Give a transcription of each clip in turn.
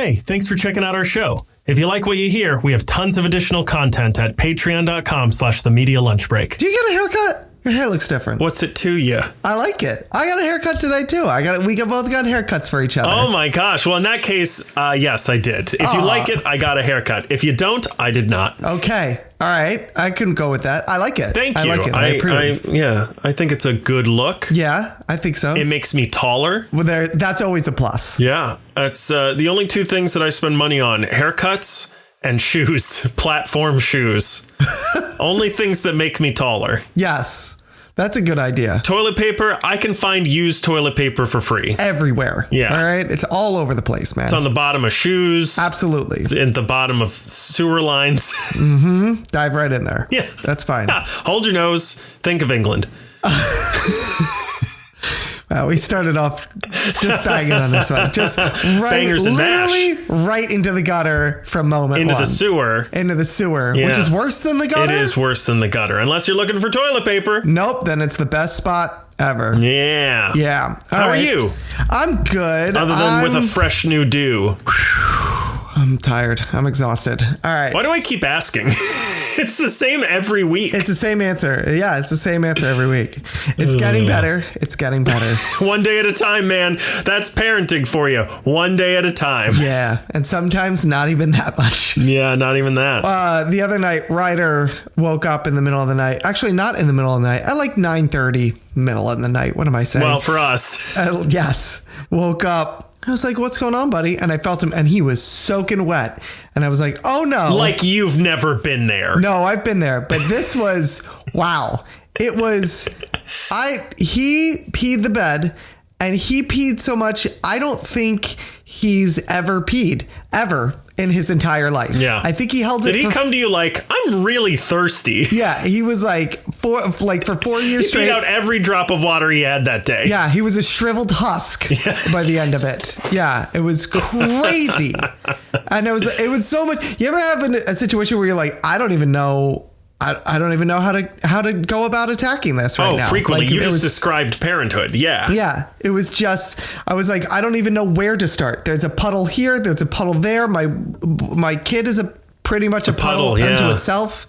Hey, thanks for checking out our show. If you like what you hear, we have tons of additional content at patreon.com/themedialunchbreak. Do you get a haircut? Your hair looks different. What's it to you? I like it. I got a haircut today, too. We both got haircuts for each other. Oh, my gosh. Well, in that case, yes, I did. If you like it, I got a haircut. If you don't, I did not. Okay. All right. I can go with that. I like it. Thank you. I like it. I approve. I think it's a good look. Yeah, I think so. It makes me taller. Well, that's always a plus. Yeah. That's the only two things that I spend money on. Haircuts and shoes. Platform shoes. Only things that make me taller. Yes. That's a good idea. Toilet paper, I can find used toilet paper for free. Everywhere. Yeah. All right. It's all over the place, man. It's on the bottom of shoes. Absolutely. It's in the bottom of sewer lines. Mm-hmm. Dive right in there. Yeah. That's fine. Hold your nose. Think of England. We started off just banging on this one. Just Bangers and literally mash. right into the gutter from moment Into one. the sewer. Into the sewer, Yeah. which is worse than the gutter? It is worse than the gutter, unless you're looking for toilet paper. Nope, then it's the best spot ever. Yeah. Yeah. How are you? I'm good. Other than with a fresh new dew. I'm tired. I'm exhausted. All right. Why do I keep asking? It's the same every week. It's the same answer. Yeah, it's the same answer every week. It's getting better. It's getting better. One day at a time, man. That's parenting for you. One day at a time. Yeah, and sometimes not even that much. Yeah, not even that. The other night, Ryder woke up in the middle of the night. Actually, not in the middle of the night. At like 9:30, middle of the night. What am I saying? Well, for us. Yes. Woke up. I was like, what's going on, buddy? And I felt him, and he was soaking wet. And I was like, oh, no. Like you've never been there. No, I've been there. But this was, wow. It was, he peed the bed, and he peed so much, I don't think he's ever peed, ever, in his entire life. Yeah. I think he held it. Did he come to you like, I'm really thirsty? Yeah, he was like, for 4 years straight. He peed out every drop of water he had that day. Yeah, he was a shriveled husk by the end of it. Yeah, it was crazy. And it was so much. You ever have a situation where you're like, I don't even know how to go about attacking this right now. Oh, frequently. Like, You just described parenthood. Yeah. Yeah. It was just, I was like, I don't even know where to start. There's a puddle here. There's a puddle there. My kid is pretty much a puddle unto itself.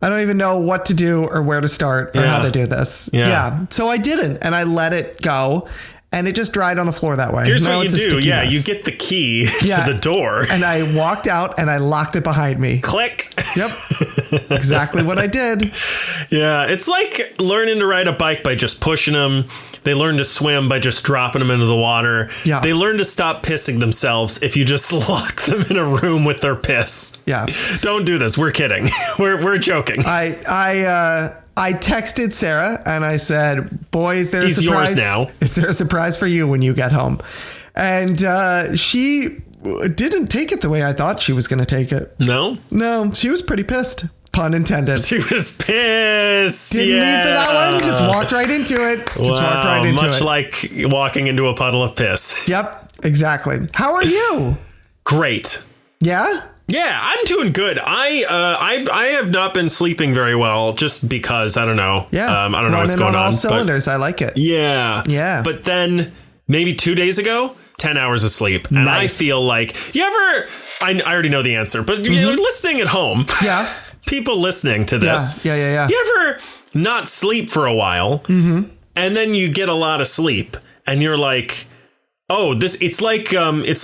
I don't even know what to do or where to start or how to do this. Yeah. So I didn't, and I let it go. And it just dried on the floor that way. Here's what you do. Yeah, you get the key to the door. And I walked out and I locked it behind me. Click. Yep. Exactly what I did. Yeah, it's like learning to ride a bike by just pushing them. They learn to swim by just dropping them into the water. Yeah. They learn to stop pissing themselves if you just lock them in a room with their piss. Yeah. Don't do this. We're kidding. We're joking. I texted Sarah and I said, boy, is there a surprise? Yours now. Is there a surprise for you when you get home? And she didn't take it the way I thought she was going to take it. No? No, she was pretty pissed. Pun intended. She was pissed. Didn't mean for that one. Just walked right into it. Walked right into much it. like walking into a puddle of piss. Yep, exactly. How are you? Great. Yeah? Yeah, I'm doing good. I have not been sleeping very well just because I don't know. Yeah, I don't know what's going on. All cylinders. I like it. Yeah. Yeah. But then maybe 2 days ago, 10 hours of sleep. And I feel like I already know the answer, but you're listening at home. Yeah. People listening to this. Yeah. You ever not sleep for a while and then you get a lot of sleep and you're like, oh, it's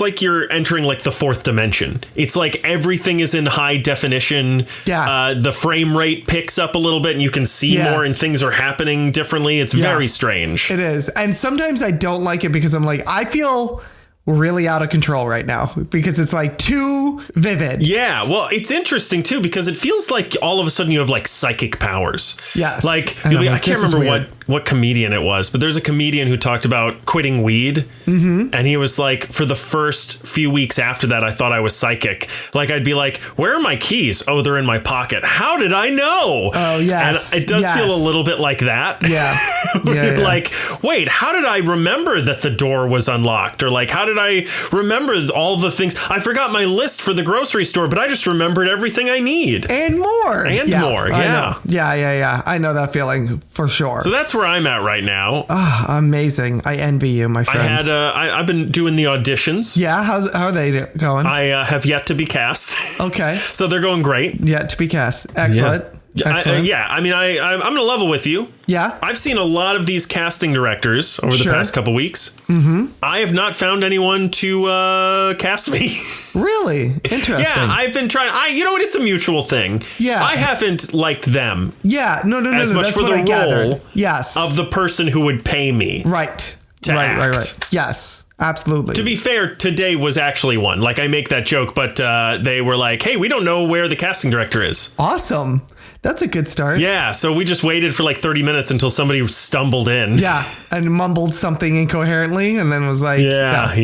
like you're entering like the fourth dimension. It's like everything is in high definition. Yeah. The frame rate picks up a little bit and you can see more and things are happening differently. It's very strange. It is. And sometimes I don't like it because I'm like, I feel really out of control right now because it's like too vivid. Yeah. Well, it's interesting too, because it feels like all of a sudden you have like psychic powers. Yes. Like I can't remember what comedian it was, but there's a comedian who talked about quitting weed. And he was like, for the first few weeks after that, I thought I was psychic. Like I'd be like, where are my keys? Oh, they're in my pocket. How did I know? Oh, yes. And it does feel a little bit like that. Yeah. Like, wait, how did I remember that the door was unlocked? Or like, how did I remember all the things? I forgot my list for the grocery store, but I just remembered everything I need. And more. And more. Yeah. Yeah. I know that feeling for sure. So that's where I'm at right now. Amazing. I envy you, my friend. I've been doing the auditions. Yeah. How are they going? I have yet to be cast. Okay. So they're going great. Yet to be cast. Excellent. Excellent. I'm going to level with you. Yeah. I've seen a lot of these casting directors over the past couple weeks. Mm-hmm. I have not found anyone to cast me. Really? Interesting. Yeah, I've been trying. You know what? It's a mutual thing. Yeah. I haven't liked them. Yeah. No. As much That's for what the I role gathered. Yes. of the person who would pay me. Right. To act. Yes. Absolutely. To be fair, today was actually one. Like, I make that joke, but they were like, hey, we don't know where the casting director is. Awesome. That's a good start. Yeah, so we just waited for like 30 minutes until somebody stumbled in. Yeah, and mumbled something incoherently and then was like... Yeah. And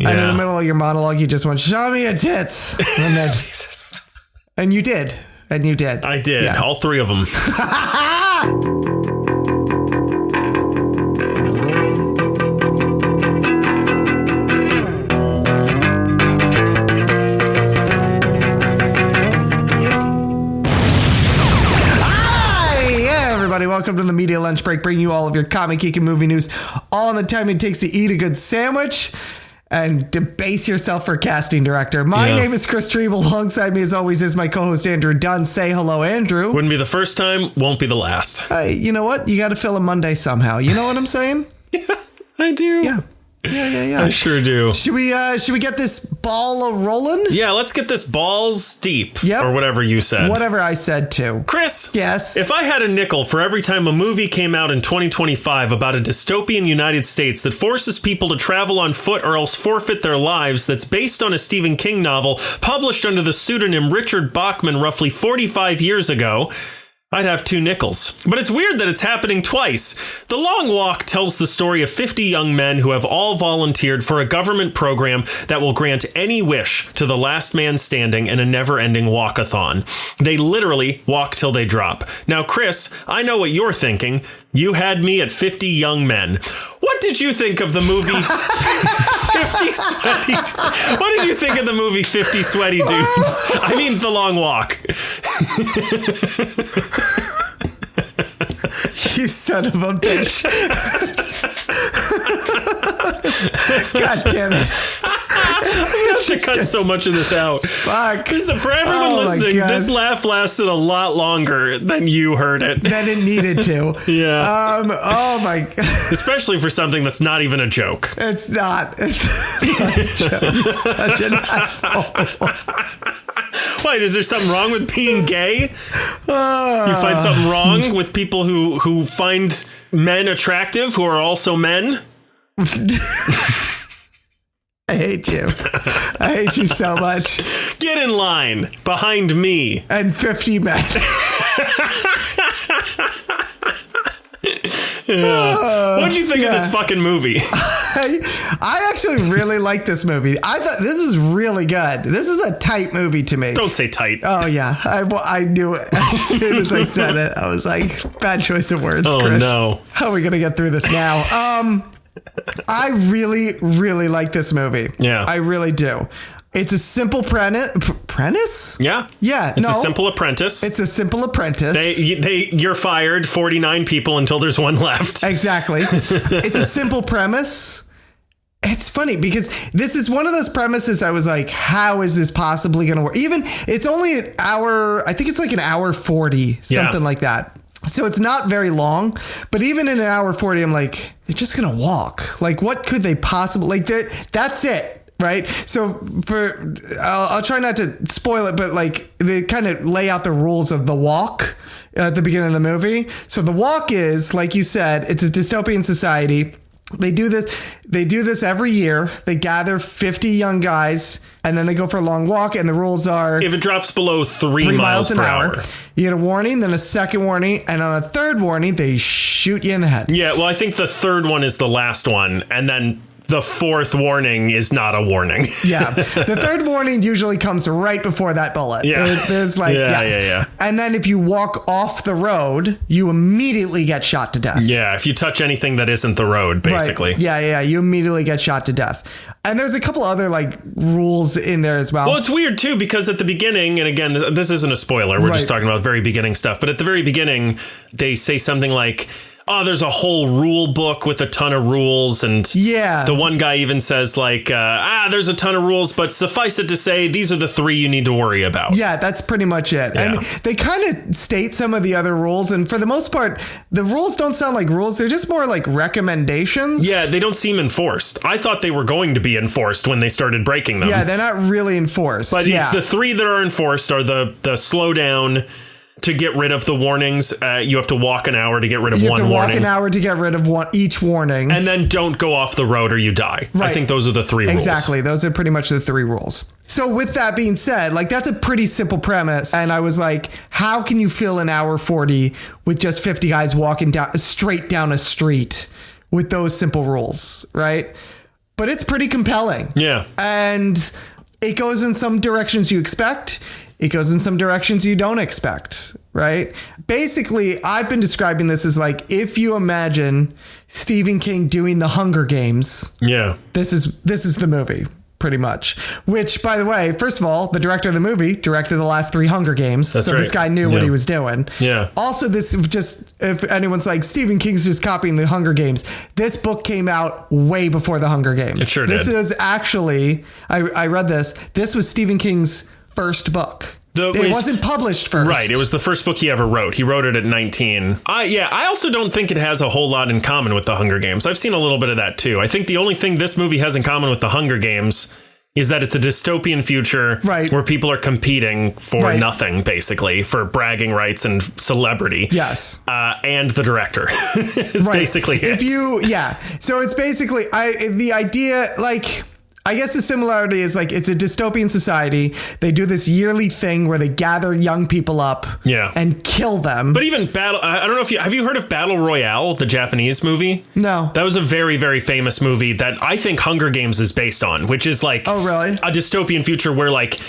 in the middle of your monologue, you just went, show me your tits. And then, Jesus. And you did. I did. Yeah. All three of them. Welcome to the Media Lunch Break, bringing you all of your comic, geek, and movie news all in the time it takes to eat a good sandwich and debase yourself for casting director. My name is Chris Triebel. Alongside me, as always, is my co-host Andrew Dunn. Say hello, Andrew. Wouldn't be the first time, won't be the last. You know what? You got to fill a Monday somehow. You know what I'm saying? Yeah, I do. Yeah. I sure do. Should we get this ball rolling? Yeah, let's get this balls deep. Yep. Or whatever you said. Whatever I said too. Chris. Yes. If I had a nickel for every time a movie came out in 2025 about a dystopian United States that forces people to travel on foot or else forfeit their lives, that's based on a Stephen King novel published under the pseudonym Richard Bachman roughly 45 years ago, I'd have 2 nickels. But it's weird that it's happening twice. The Long Walk tells the story of 50 young men who have all volunteered for a government program that will grant any wish to the last man standing in a never-ending walkathon. They literally walk till they drop. Now, Chris, I know what you're thinking. You had me at 50 young men. What did you think of the movie 50 Sweaty... What did you think of the movie 50 Sweaty Dudes? I mean, The Long Walk. You son of a bitch. God damn it. I have to cut so much of this out. Fuck. For everyone listening, this laugh lasted a lot longer than you heard it. Than it needed to. Yeah. Oh my God. Especially for something that's not even a joke. It's not. It's such an asshole. Wait, is there something wrong with being gay? You find something wrong with people who find men attractive who are also men? I hate you. I hate you so much. Get in line behind me. And 50 men. What'd you think of this fucking movie? I actually really like this movie. I thought this is really good. This is a tight movie to me. Don't say tight. Oh, yeah. I knew it. As soon as I said it, I was like, bad choice of words, oh, Chris. No. How are we going to get through this now? I really, really like this movie. Yeah. I really do. It's a simple apprentice? Yeah. Yeah. It's a simple apprentice. It's a simple apprentice. You're fired 49 people until there's one left. Exactly. It's a simple premise. It's funny because this is one of those premises I was like, how is this possibly going to work? Even it's only an hour. I think it's like an hour 40, something like that. So it's not very long, but even in an hour 40, I'm like, they're just going to walk. Like, what could they possibly that's it. Right. So I'll try not to spoil it, but like they kind of lay out the rules of the walk at the beginning of the movie. So the walk is, like you said, it's a dystopian society. They do this every year. They gather 50 young guys and then they go for a long walk. And the rules are if it drops below 3 miles per hour, you get a warning, then a second warning. And on a third warning, they shoot you in the head. Yeah. Well, I think the third one is the last one. And then the fourth warning is not a warning. Yeah. The third warning usually comes right before that bullet. Yeah. There's like, yeah. And then if you walk off the road, you immediately get shot to death. Yeah. If you touch anything that isn't the road, basically. Right. Yeah. You immediately get shot to death. And there's a couple other like rules in there as well. Well, it's weird, too, because at the beginning, and again, this isn't a spoiler. We're just talking about very beginning stuff. But at the very beginning, they say something like, oh, there's a whole rule book with a ton of rules. And the one guy even says like, there's a ton of rules, but suffice it to say, these are the 3 you need to worry about. Yeah, that's pretty much it. Yeah. And they kind of state some of the other rules. And for the most part, the rules don't sound like rules. They're just more like recommendations. Yeah, they don't seem enforced. I thought they were going to be enforced when they started breaking them. Yeah, they're not really enforced. But the 3 that are enforced are the slow down. To get rid of the warnings, you have to walk an hour to get rid of one warning. You have to walk an hour to get rid of each warning. And then don't go off the road or you die. Right. I think those are the 3 rules. Exactly. Those are pretty much the 3 rules. So with that being said, like that's a pretty simple premise. And I was like, how can you fill an hour 40 with just 50 guys walking straight down a street with those simple rules, right? But it's pretty compelling. Yeah. And it goes in some directions you expect. It goes in some directions you don't expect, right? Basically, I've been describing this as like, if you imagine Stephen King doing the Hunger Games. Yeah. This is the movie, pretty much. Which, by the way, first of all, the director of the movie directed the last 3 Hunger Games. That's so right. This guy knew what he was doing. Yeah. Also, this just, if anyone's like, Stephen King's just copying the Hunger Games, this book came out way before the Hunger Games. It sure did. This is actually, I read this. This was Stephen King's first book. It wasn't published first. Right. It was the first book he ever wrote. He wrote it at 19. I also don't think it has a whole lot in common with the Hunger Games. I've seen a little bit of that, too. I think the only thing this movie has in common with the Hunger Games is that it's a dystopian future where people are competing for nothing, basically, for bragging rights and celebrity. Yes. And the director is basically it. So it's basically the idea, like... I guess the similarity is like it's a dystopian society. They do this yearly thing where they gather young people up and kill them. But even I don't know if have you heard of Battle Royale, the Japanese movie? No. That was a very, very famous movie that I think Hunger Games is based on, which is like a dystopian future where like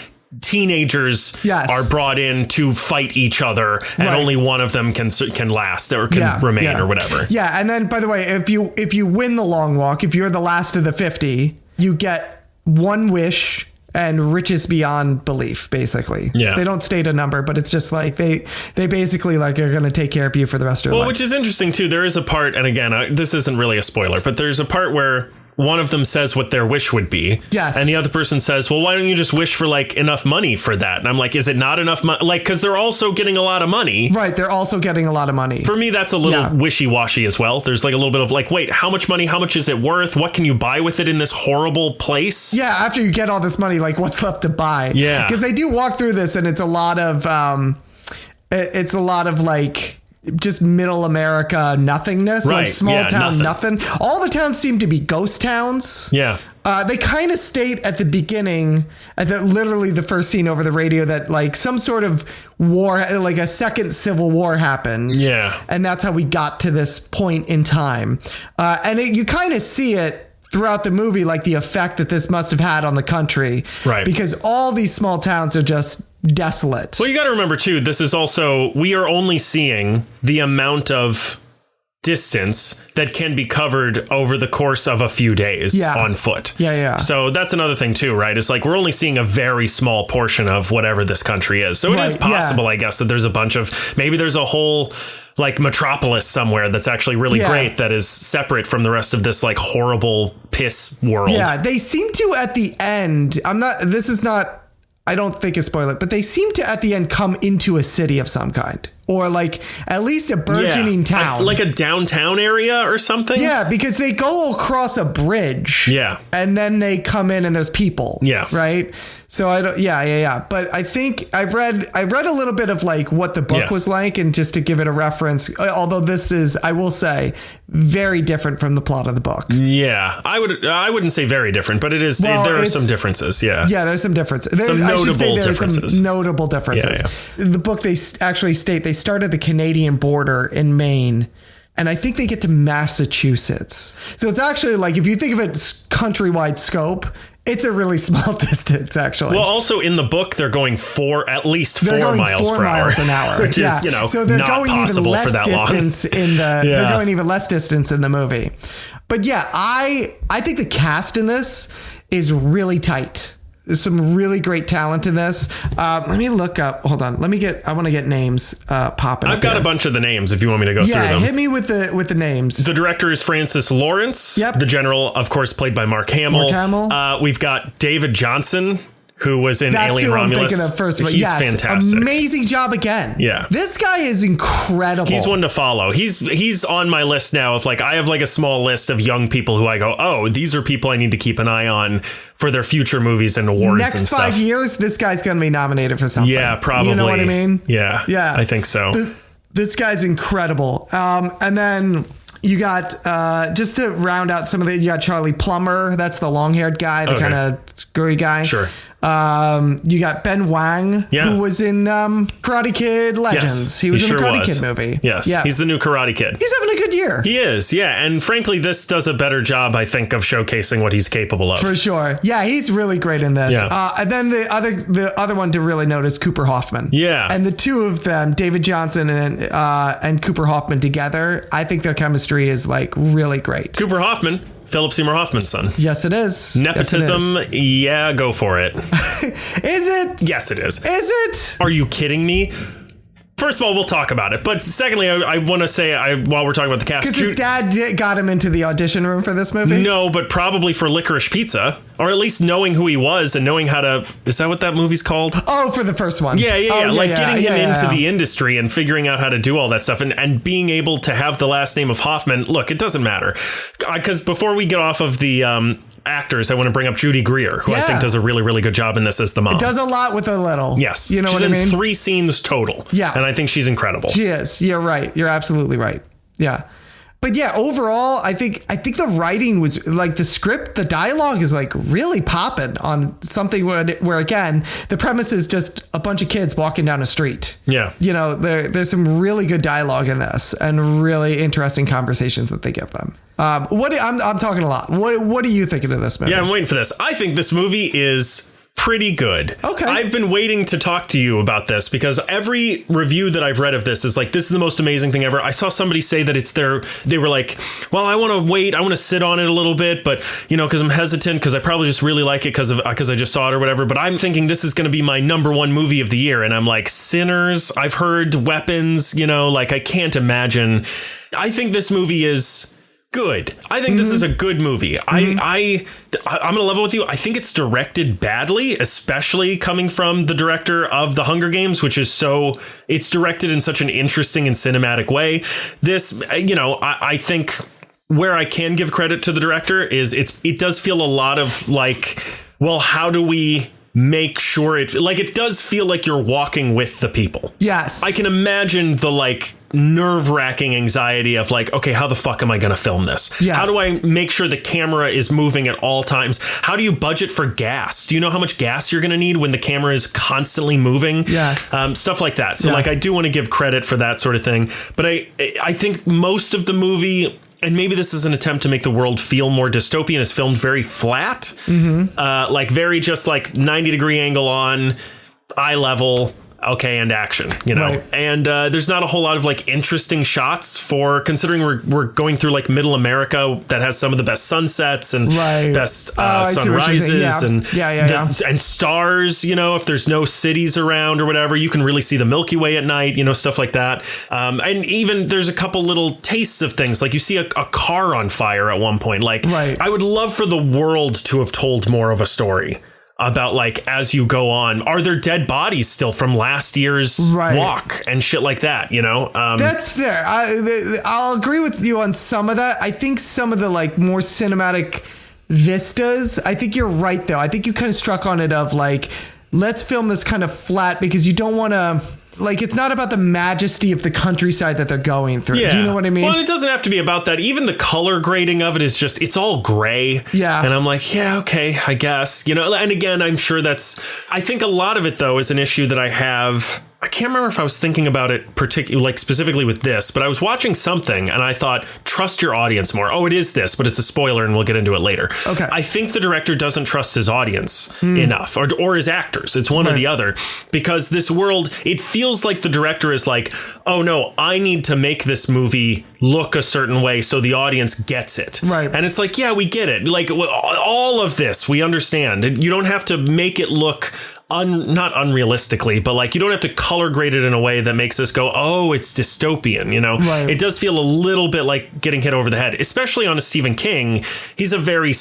teenagers are brought in to fight each other and only one of them can last or can remain or whatever. Yeah. And then, by the way, if you win the long walk, if you're the last of the 50, you get 1 wish and riches beyond belief, basically. Yeah. They don't state a number, but it's just like they basically like are going to take care of you for the rest of your life. Which is interesting, too. There is a part, and again, this isn't really a spoiler, but there's a part where one of them says what their wish would be. Yes. And the other person says, well, why don't you just wish for like enough money for that? And I'm like, is it not enough money? Like, because they're also getting a lot of money. Right. They're also getting a lot of money. For me, that's a little wishy-washy as well. There's like a little bit of like, wait, how much money? How much is it worth? What can you buy with it in this horrible place? Yeah. After you get all this money, like what's left to buy? Yeah. Because they do walk through this and it's a lot of like just middle America nothingness, like small town nothing. All the towns seem to be ghost towns. Yeah. They kind of state at the beginning, literally the first scene over the radio, that like some sort of war, like a second civil war happened. Yeah. And that's how we got to this point in time. And you kind of see it throughout the movie, like the effect that this must have had on the country. Right. Because all these small towns are just desolate. Well, you got to remember, too, this is also, we are only seeing the amount of distance that can be covered over the course of a few days on foot. Yeah. So that's another thing, too, right? It's like we're only seeing a very small portion of whatever this country is. So it is possible, I guess, that there's a bunch of, maybe there's a whole like metropolis somewhere that's actually really great that is separate from the rest of this like horrible piss world. Yeah, they seem to at the end, I don't think a spoiler, but they seem to at the end come into a city of some kind. Or like at least a burgeoning town. Like a downtown area or something? Yeah, because they go across a bridge. Yeah. And then they come in and there's people. Yeah. Right? So I don't But I think I read a little bit of like what the book was like, and just to give it a reference, although this is, I will say, very different from the plot of the book. Yeah. I wouldn't say very different, but it is there are some differences. Yeah. Yeah, there's some differences. Some notable differences. In the book, they actually state they start at the Canadian border in Maine, and I think they get to Massachusetts. So it's actually like, if you think of it countrywide scope, it's a really small distance, actually. Well, also in the book, they're going at least 4 miles per hour, which is, so they're not going possible even less for that distance long. They're going even less distance in the movie. But yeah, I think the cast in this is really tight. There's some really great talent in this. Let me look up. Hold on. I want to get names popping. I've got a bunch of the names if you want me to go through them. Yeah, hit me with the names. The director is Francis Lawrence. Yep. The general, of course, played by Mark Hamill. We've got David Johnson, who was in Alien Romulus. That's who I'm thinking of first. He's fantastic. Amazing job again. Yeah. This guy is incredible. He's one to follow. He's on my list now of I have a small list of young people who I go, oh, these are people I need to keep an eye on for their future movies and awards and stuff. Next 5 years, this guy's going to be nominated for something. Yeah, probably. You know what I mean? Yeah. Yeah. I think so. This guy's incredible. And then you got, just to round out some of you got Charlie Plummer. That's the long-haired guy, the kind of screwy guy. Sure. You got Ben Wang, who was in Karate Kid Legends. Yes, he was in the Karate Kid movie. Yes, he's the new Karate Kid. He's having a good year. He is, yeah. And frankly, this does a better job, I think, of showcasing what he's capable of. For sure. Yeah, he's really great in this. Yeah. And then the other one to really note is Cooper Hoffman. Yeah. And the two of them, David Johnson and Cooper Hoffman together, I think their chemistry is really great. Cooper Hoffman, Philip Seymour Hoffman's son. Yes, it is. Nepotism, yes, it is. Yeah, go for it. Is it? Yes, it is. Is it? Are you kidding me? First of all, we'll talk about it. But secondly, I want to say, while we're talking about the cast... Because his dad got him into the audition room for this movie? No, but probably for Licorice Pizza. Or at least knowing who he was and knowing how to... Is that what that movie's called? Oh, for the first one. Yeah. Getting him into the industry and figuring out how to do all that stuff and being able to have the last name of Hoffman. Look, it doesn't matter. Because before we get off of the... actors, I want to bring up Judy Greer, who I think does a really, really good job in this as the mom. It does a lot with a little. Yes. You know what I mean? She's in 3 scenes total. Yeah. And I think she's incredible. She is. You're right. You're absolutely right. Yeah. But yeah, overall, I think the writing was the script, the dialogue is really popping on something where again, the premise is just a bunch of kids walking down a street. Yeah. There's some really good dialogue in this and really interesting conversations that they give them. I'm talking a lot. What are you thinking of this movie? Yeah, I'm waiting for this. I think this movie is pretty good. Okay. I've been waiting to talk to you about this because every review that I've read of this is this is the most amazing thing ever. I saw somebody say that they were well, I want to wait. I want to sit on it a little bit, but because I'm hesitant because I probably just really like it because I just saw it or whatever. But I'm thinking this is going to be my #1 movie of the year. And I'm Sinners. I've heard Weapons, I can't imagine. I think this movie is good. I think this is a good movie. I'm going to level with you. I think it's directed badly, especially coming from the director of The Hunger Games, which is it's directed in such an interesting and cinematic way. This, I think where I can give credit to the director is it does feel a lot of well, how do we make sure it does feel like you're walking with the people. Yes. I can imagine the nerve-wracking anxiety of okay, how the fuck am I going to film this? Yeah. How do I make sure the camera is moving at all times? How do you budget for gas? Do you know how much gas you're going to need when the camera is constantly moving? Yeah. Stuff like that. So I do want to give credit for that sort of thing. But I think most of the movie, and maybe this is an attempt to make the world feel more dystopian, is filmed very flat. Mm-hmm. Very just 90-degree angle on, eye level. Okay, and action, right. And there's not a whole lot of interesting shots for considering we're going through middle America that has some of the best sunsets and best sunrises and stars. If there's no cities around or whatever, you can really see the Milky Way at night. Stuff like that. And even there's a couple little tastes of things you see a car on fire at one point. I would love for the world to have told more of a story about as you go on, are there dead bodies still from last year's walk and shit like that, That's fair. I'll agree with you on some of that. I think some of the more cinematic vistas, I think you're right though. I think you kind of struck on it of let's film this kind of flat because you don't want to it's not about the majesty of the countryside that they're going through. Yeah. Do you know what I mean? Well, it doesn't have to be about that. Even the color grading of it is it's all gray. Yeah. And I'm yeah, okay, I guess. And again, I'm sure I think a lot of it, though, is an issue that I I can't remember if I was thinking about it particularly, like specifically with this, but I was watching something and I thought, trust your audience more. Oh, it is this, but it's a spoiler and we'll get into it later. Okay. I think the director doesn't trust his audience enough, or his actors. It's one or the other, because this world, it feels like the director is like, oh no, I need to make this movie look a certain way so the audience gets it. Right. And it's like, yeah, we get it. Like all of this, we understand. You don't have to make it look not unrealistically, but like you don't have to color grade it in a way that makes this go, oh, it's dystopian, you know? Right. It does feel a little bit like getting hit over the head, especially on a Stephen King. He's a very,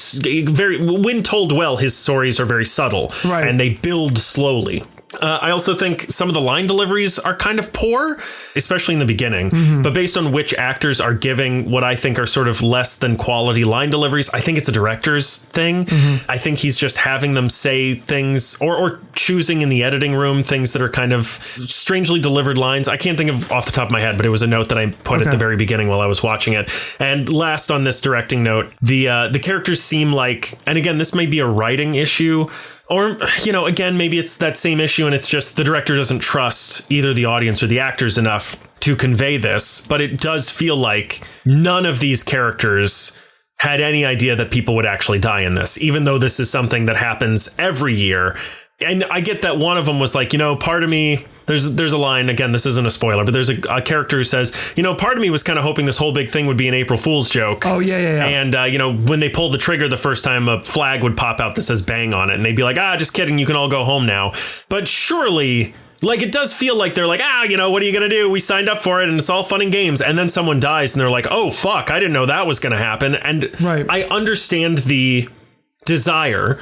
when told well, his stories are very subtle, and they build slowly. I also think some of the line deliveries are kind of poor, especially in the beginning. But based on which actors are giving what I think are sort of less than quality line deliveries, I think it's a director's thing. I think he's just having them say things or choosing in the editing room things that are kind of strangely delivered lines. I can't think of off the top of my head, but it was a note that I put at the very beginning while I was watching it. And last on this directing note, the characters seem like, and again, this may be a writing issue, or, you know, again, maybe it's that same issue and it's just the director doesn't trust either the audience or the actors enough to convey this. But it does feel like none of these characters had any idea that people would actually die in this, even though this is something that happens every year. And I get that one of them was like, you know, part of me, there's a line, again, this isn't a spoiler, but there's a character who says, you know, part of me was kind of hoping this whole big thing would be an April Fool's joke. Oh, yeah. And, you know, when they pulled the trigger the first time, a flag would pop out that says bang on it. And they'd be like, just kidding. You can all go home now. But surely, like, it does feel like they're like, you know, what are you going to do? We signed up for it and it's all fun and games. And then someone dies and they're like, oh, fuck, I didn't know that was going to happen. And I understand the desire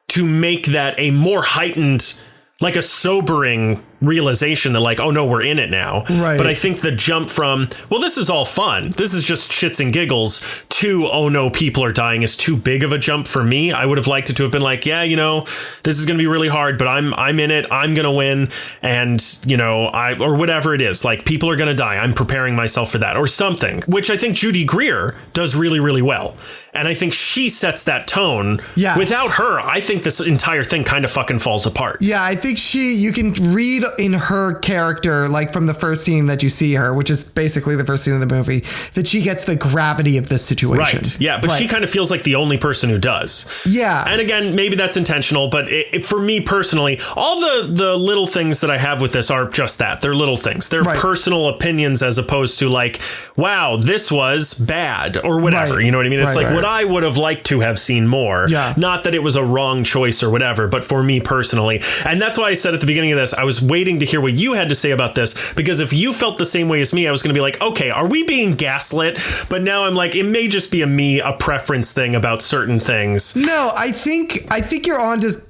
to make that a more heightened, like a sobering realization that like, oh no, we're in it now. Right. But I think the jump from, well, this is all fun, this is just shits and giggles, to, oh no, people are dying is too big of a jump for me. I would have liked it to have been like, yeah, you know, this is going to be really hard, but I'm in it. I'm going to win. And, you know, or whatever it is, like people are going to die. I'm preparing myself for that or something, which I think Judy Greer does really, really well. And I think she sets that tone. Yes. Without her, I think this entire thing kind of fucking falls apart. Yeah, I think you can read in her character, like from the first scene that you see her, which is basically the first scene of the movie, that she gets the gravity of this situation. Right. Yeah, but she kind of feels like the only person who does. Yeah. And again, maybe that's intentional, but for me personally, all the little things that I have with this are just that. They're little things. They're personal opinions as opposed to like, wow, this was bad or whatever. You know what I mean? It's what I would have liked to have seen more. Yeah. Not that it was a wrong choice or whatever, but for me personally. And that's why I said at the beginning of this, I was waiting to hear what you had to say about this, because if you felt the same way as me, I was going to be like, okay, are we being gaslit? But now I'm like, it may just be a preference thing about certain things. No, I think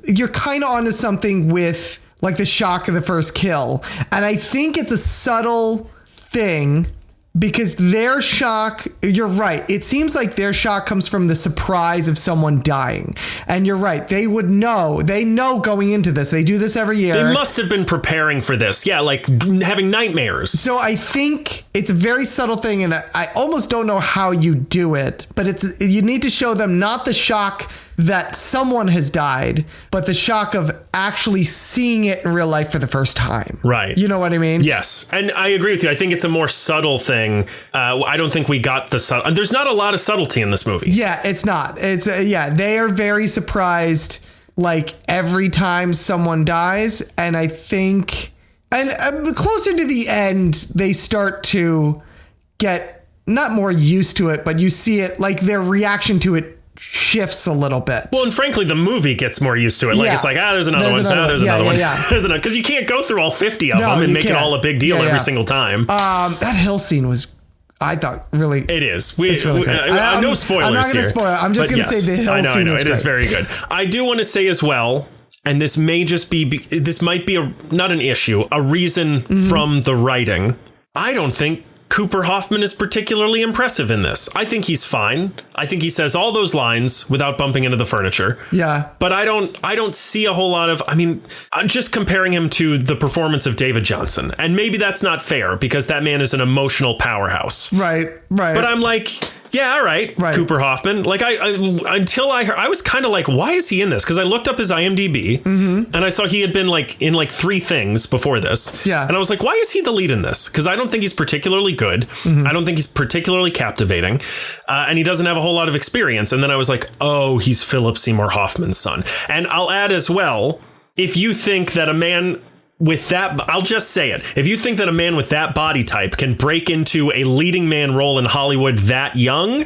you're kind of onto something with like the shock of the first kill. And I think it's a subtle thing, because their shock, you're right. It seems like their shock comes from the surprise of someone dying. And you're right. They would know. They know going into this. They do this every year. They must have been preparing for this. Yeah, like having nightmares. So I think it's a very subtle thing. And I almost don't know how you do it. But you need to show them not the shock that someone has died, but the shock of actually seeing it in real life for the first time. Right. You know what I mean? Yes. And I agree with you. I think it's a more subtle thing. I don't think we got the subtle. There's not a lot of subtlety in this movie. Yeah, it's not. It's they are very surprised like every time someone dies. And I think, and closer to the end, they start to get not more used to it, but you see it, like their reaction to it shifts a little bit. Well, and frankly, the movie gets more used to it. Like, it's like, there's another one. There's another one. There's another, because you can't go through all 50 of them and make it all a big deal every single time. That hill scene was, I thought, really. It is. No spoilers. I'm not going to spoil it. I'm just going to say the hill scene is great. It is very good. I do want to say as well, and this may just be, this might be not an issue, a reason from the writing. I don't think Cooper Hoffman is particularly impressive in this. I think he's fine. I think he says all those lines without bumping into the furniture. Yeah. But I don't see a whole lot of, I mean, I'm just comparing him to the performance of David Johnson. And maybe that's not fair because that man is an emotional powerhouse. Right. But I'm like, yeah, all right. Cooper Hoffman. Like until I was kind of like, why is he in this? Because I looked up his IMDb and I saw he had been like in like 3 things before this. Yeah. And I was like, why is he the lead in this? Because I don't think he's particularly good. I don't think he's particularly captivating. And he doesn't have a whole lot of experience. And then I was like, oh, he's Philip Seymour Hoffman's son. And I'll add as well, if you think that a man with that, I'll just say it. If you think that a man with that body type can break into a leading man role in Hollywood that young,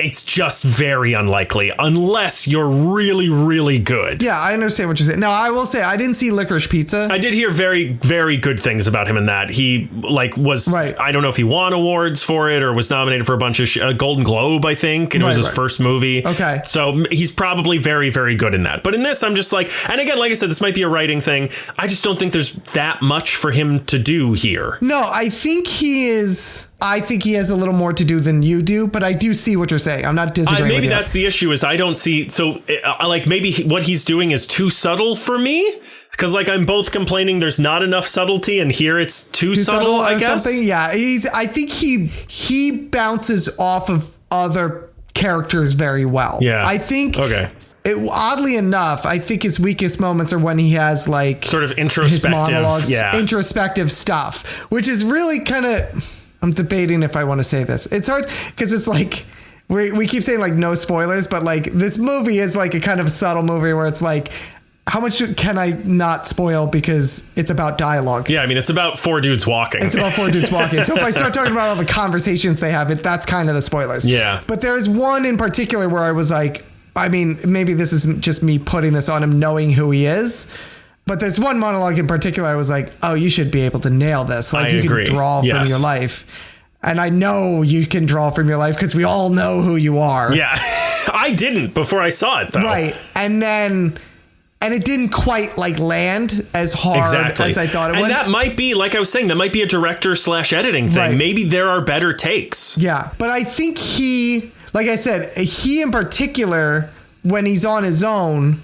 it's just very unlikely unless you're really, really good. Yeah, I understand what you're saying. Now, I will say I didn't see Licorice Pizza. I did hear very, very good things about him in that. He like was, I don't know if he won awards for it or was nominated for a bunch of Golden Globe, I think. And it was his first movie. Okay. So he's probably very, very good in that. But in this, I'm just like, and again, like I said, this might be a writing thing. I just don't think there's that much for him to do here. No, I think he has a little more to do than you do, but I do see what you're saying. I'm not disagreeing with you. Maybe that's the issue is I don't see. So like maybe what he's doing is too subtle for me. Because like I'm both complaining there's not enough subtlety and here it's too subtle, I guess. Something. Yeah, I think he bounces off of other characters very well. Yeah. I think. Okay. Oddly enough, I think his weakest moments are when he has like sort of introspective, his monologues, introspective stuff, which is really kind of. I'm debating if I want to say this. It's hard because it's like we keep saying like no spoilers, but like this movie is like a kind of subtle movie where it's like, how much can I not spoil because it's about dialogue? Yeah, I mean, it's about 4 dudes walking. It's about 4 dudes walking. So if I start talking about all the conversations they have, that's kind of the spoilers. Yeah. But there's one in particular where I was like, I mean, maybe this is just me putting this on him knowing who he is. But there's one monologue in particular I was like, oh, you should be able to nail this. Like you can draw from your life. And I know you can draw from your life because we all know who you are. Yeah. I didn't before I saw it, though. Right. And it didn't quite like land as hard as I thought it would. And that might be, like I was saying, that might be a director/editing thing. Right. Maybe there are better takes. Yeah. But I think like I said, he in particular, when he's on his own,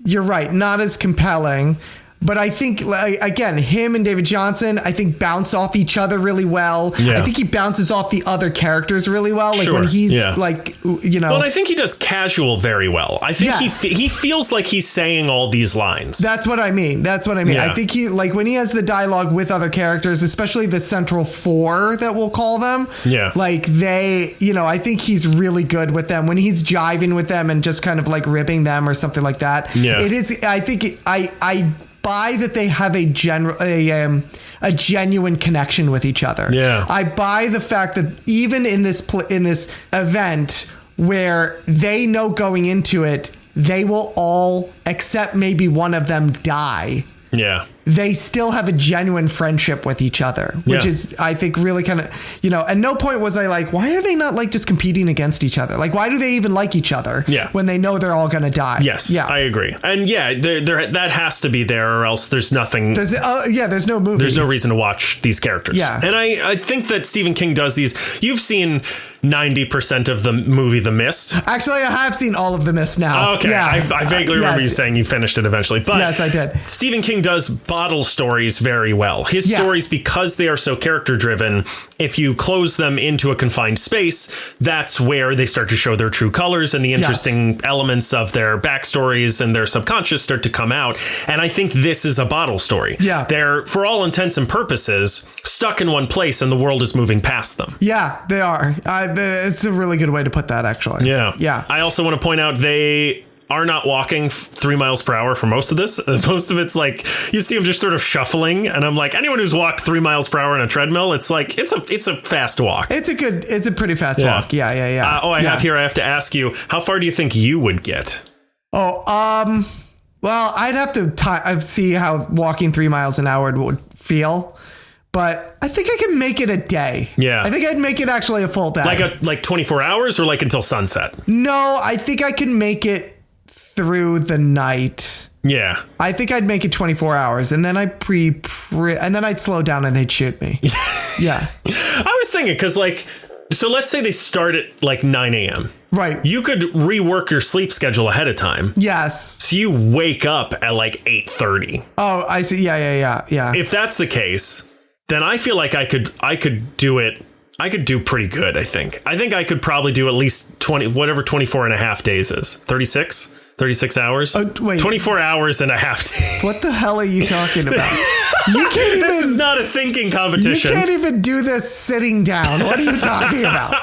you're right, not as compelling. But I think, again, him and David Johnson, I think bounce off each other really well. Yeah. I think he bounces off the other characters really well. Like when he's like, you know. Well, I think he does casual very well. I think he feels like he's saying all these lines. That's what I mean. Yeah. I think he, like when he has the dialogue with other characters, especially the central 4 that we'll call them. Yeah. Like they, you know, I think he's really good with them when he's jiving with them and just kind of like ribbing them or something like that. Yeah. It is, I think I buy that they have a genuine connection with each other. Yeah. I buy the fact that even in this event where they know going into it, they will all, except maybe one of them, die. Yeah. They still have a genuine friendship with each other, which is, I think, really kind of, you know, at no point was I like, why are they not like just competing against each other? Like, why do they even like each other when they know they're all going to die? Yes, I agree. And that has to be there or else there's nothing. There's no movie. There's no reason to watch these characters. Yeah. And I think that Stephen King does these. You've seen 90% of the movie The Mist. Actually, I have seen all of The Mist now. Okay. Yeah. I vaguely remember you saying you finished it eventually. But yes, I did. Stephen King does bottle stories very well. His stories, because they are so character driven, if you close them into a confined space, that's where they start to show their true colors and the interesting elements of their backstories and their subconscious start to come out. And I think this is a bottle story. Yeah. They're, for all intents and purposes, stuck in one place and the world is moving past them. Yeah, they are. It's a really good way to put that, actually. Yeah. Yeah. I also want to point out they are not walking 3 miles per hour for most of this. Most of it's like you see them just sort of shuffling, and I'm like, anyone who's walked 3 miles per hour on a treadmill, it's like it's a fast walk. It's a pretty fast walk. Yeah. I have to ask you, how far do you think you would get? Well, I'd have to see how walking 3 miles an hour would feel. But I think I can make it a day. Yeah. I think I'd make it actually a full day. Like 24 hours or like until sunset? No, I think I can make it through the night. Yeah. I think I'd make it 24 hours and then I'd and then I'd slow down and they'd shoot me. Yeah. I was thinking, because so let's say they start at like 9 a.m. Right. You could rework your sleep schedule ahead of time. Yes. So you wake up at like 8:30. Oh, I see. Yeah. If that's the case, then I feel like I could do it. I could do pretty good, I think. I think I could probably do at least 24 and a half days is. 36 hours? Wait. 24 hours and a half days. What the hell are you talking about? You can't even, this is not a thinking competition. You can't even do this sitting down. What are you talking about?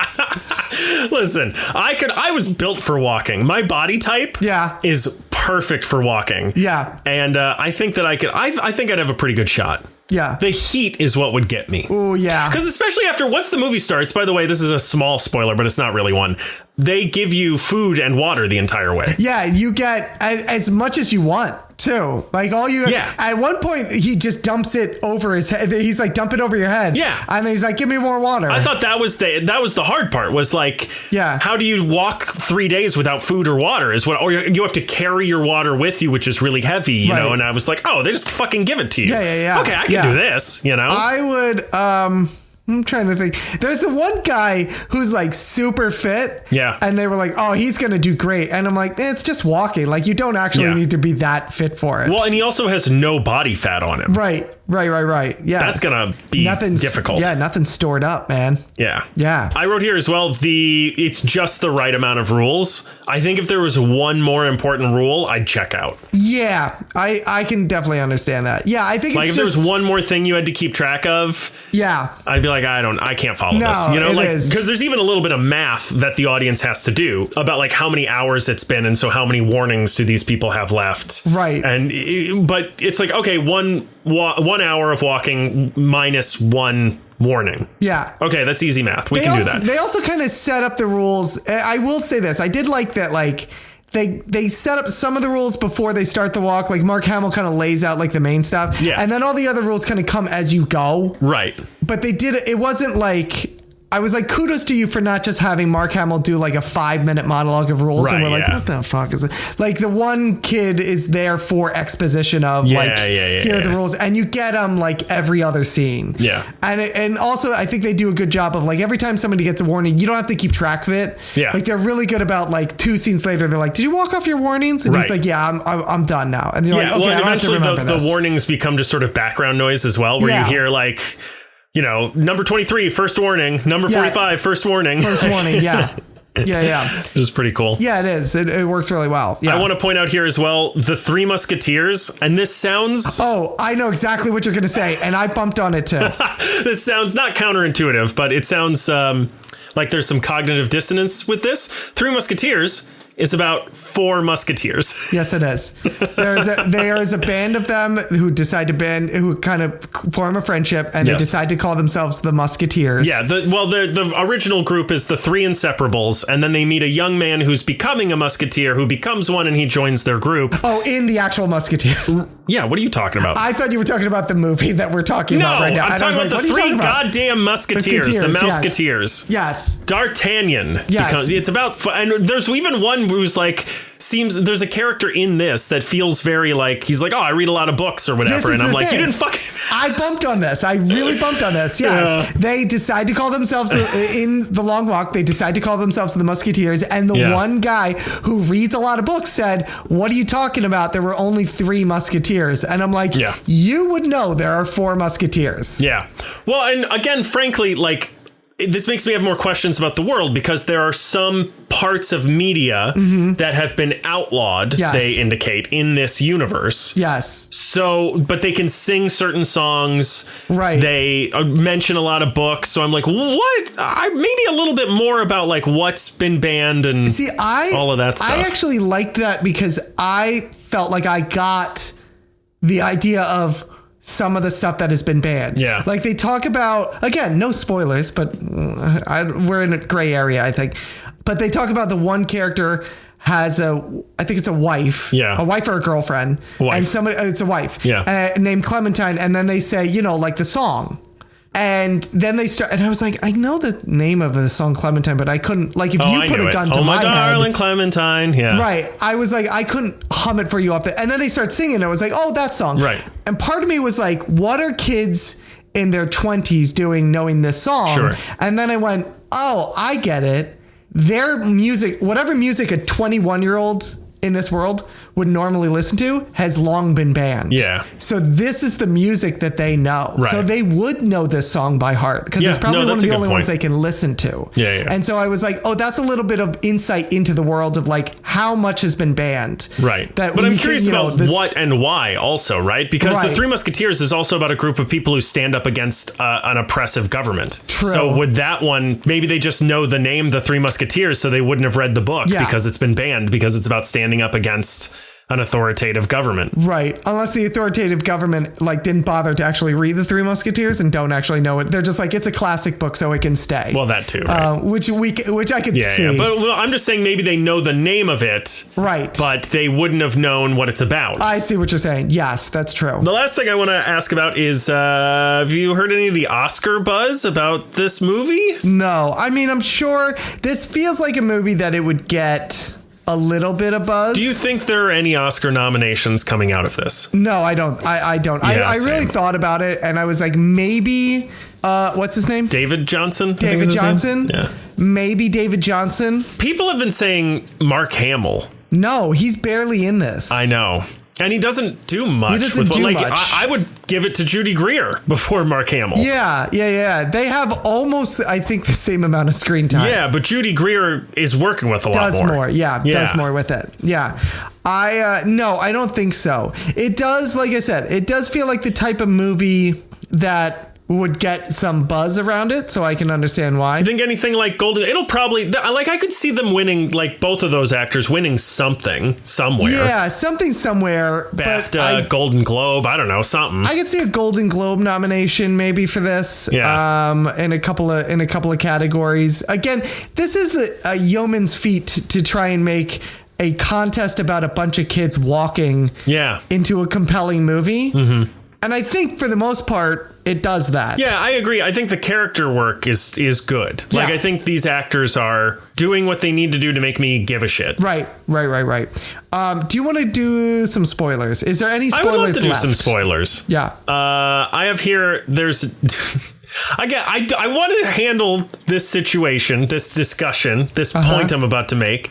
Listen, I was built for walking. My body type is perfect for walking. Yeah. And I think that I think I'd have a pretty good shot. Yeah. The heat is what would get me. Oh, yeah. Because especially once the movie starts, by the way, this is a small spoiler, but it's not really one. They give you food and water the entire way. Yeah, you get as much as you want, too. Like all you... Yeah. At one point, he just dumps it over his head. He's like, dump it over your head. Yeah. And then he's like, give me more water. I thought that was the hard part, was like, how do you walk 3 days without food or water? Or you have to carry your water with you, which is really heavy, you know? And I was like, oh, they just fucking give it to you. Yeah. Okay, I can do this, you know? I would... I'm trying to think. There's the one guy who's like super fit. Yeah. And they were like, oh, he's going to do great. And I'm like, it's just walking. Like, you don't actually need to be that fit for it. Well, and he also has no body fat on him. Right. Yeah. That's going to be difficult. Yeah. Nothing's stored up, man. Yeah. Yeah. I wrote here as well, it's just the right amount of rules. I think if there was one more important rule, I'd check out. Yeah. I can definitely understand that. Yeah. I think like if there was one more thing you had to keep track of. Yeah. I'd be like, I can't follow this. You know, like, because there's even a little bit of math that the audience has to do about like how many hours it's been. And so how many warnings do these people have left? Right. But it's like, okay, 1 hour of walking minus 1 warning. Yeah. Okay, that's easy math. We can do that. They also kind of set up the rules. I will say this. I did like that, like, they set up some of the rules before they start the walk. Like Mark Hamill kind of lays out like the main stuff. Yeah. And then all the other rules kind of come as you go. Right. But they did it. It wasn't like... I was like, kudos to you for not just having Mark Hamill do like a 5-minute monologue of rules. Right, and we're like, what the fuck is it? Like the one kid is there for exposition of here are the rules. And you get them like every other scene. Yeah. And also I think they do a good job of like every time somebody gets a warning, you don't have to keep track of it. Yeah. Like they're really good about like 2 scenes later. They're like, did you walk off your warnings? And he's like, yeah, I'm done now. And you're like, okay, and eventually the warnings become just sort of background noise as well, where you hear like, you know, number 23, first warning. Number 45, first warning. First warning, yeah. It was pretty cool. Yeah, it is. It works really well. Yeah. I want to point out here as well, the Three Musketeers, and this sounds... Oh, I know exactly what you're going to say, and I bumped on it too. This sounds not counterintuitive, but it sounds like there's some cognitive dissonance with this. Three Musketeers is about 4 musketeers. Yes, it is. There is a band of them who decide who kind of form a friendship, and they decide to call themselves the Musketeers. Yeah. The original group is the Three Inseparables, and then they meet a young man who's becoming a musketeer, who becomes one, and he joins their group. Oh, in the actual Musketeers. Yeah. What are you talking about? I thought you were talking about the movie that we're talking about right now. I'm talking about the 3 goddamn musketeers, the Mouseketeers. Yes. D'Artagnan. Yes. It's about, and there's even one who's like, there's a character in this that feels very like, he's like, oh, I read a lot of books or whatever. And I'm like, you didn't fucking... I bumped on this. I really bumped on this. Yes. Yeah. They decide to call themselves, in the long walk, they decide to call themselves the Musketeers. And the one guy who reads a lot of books said, what are you talking about? There were only 3 Musketeers. And I'm like, you would know there are 4 Musketeers. Yeah. Well, and again, frankly, like, this makes me have more questions about the world, because there are some parts of media that have been outlawed, they indicate, in this universe. Yes. So, but they can sing certain songs. Right. They mention a lot of books. So I'm like, what? Maybe a little bit more about like what's been banned and all of that stuff. I actually liked that because I felt like I got the idea of some of the stuff that has been banned. Yeah. Like they talk about, again, no spoilers, but we're in a gray area, I think. But they talk about the one character has I think it's a wife. Yeah. A wife or a girlfriend. And it's a wife. Yeah. Named Clementine. And then they say, you know, like the song. And then they start, and I was like, I know the name of the song Clementine, but I couldn't, like, if you put a gun to my head. Oh, my darling Clementine, yeah. Right. I was like, I couldn't hum it for you off the, and then they start singing. I was like, oh, that song. Right. And part of me was like, what are kids in their 20s doing knowing this song? Sure. And then I went, oh, I get it. Their music, whatever music a 21-year-old in this world would normally listen to has long been banned. Yeah. So this is the music that they know. Right. So they would know this song by heart because it's probably one of the only ones they can listen to. Yeah. And so I was like, oh, that's a little bit of insight into the world of like how much has been banned. Right. But I'm curious about what and why also, right? Because the Three Musketeers is also about a group of people who stand up against an oppressive government. True. So would that one, maybe they just know the name The Three Musketeers, so they wouldn't have read the book because it's been banned because it's about standing up against an authoritative government. Right. Unless the authoritative government like didn't bother to actually read The Three Musketeers and don't actually know it. They're just like, it's a classic book, so it can stay. Well, that too. Right? Which I could see. Yeah. But I'm just saying maybe they know the name of it. Right. But they wouldn't have known what it's about. I see what you're saying. Yes, that's true. The last thing I want to ask about is, have you heard any of the Oscar buzz about this movie? No. I mean, I'm sure this feels like a movie that it would get a little bit of buzz. Do you think there are any Oscar nominations coming out of this? No, I don't. I don't. Yeah, I really thought about it and I was like, maybe, what's his name? David Johnson. David Johnson. Yeah. Maybe David Johnson. People have been saying Mark Hamill. No, he's barely in this. I know. And he doesn't do much. I would give it to Judy Greer before Mark Hamill. Yeah. They have almost, I think, the same amount of screen time. Yeah, but Judy Greer is working with a lot more. Does more with it. Yeah. No, I don't think so. It does, like I said, it does feel like the type of movie that would get some buzz around it, so I can understand why. You think anything like Golden? It'll probably, like, I could see them winning, like both of those actors winning something somewhere. Yeah, something somewhere. BAFTA, Golden Globe, I don't know, something. I could see a Golden Globe nomination maybe for this. Yeah. In a couple of categories. Again, this is a yeoman's feat to try and make a contest about a bunch of kids walking. Yeah. Into a compelling movie. Mm-hmm. And I think for the most part, it does that. Yeah, I agree. I think the character work is good. Like, I think these actors are doing what they need to do to make me give a shit. Right. Do you want to do some spoilers? Is there any spoilers left? I would love to do some spoilers. Yeah. I have here, there's... I wanted to handle this situation, this discussion, this point I'm about to make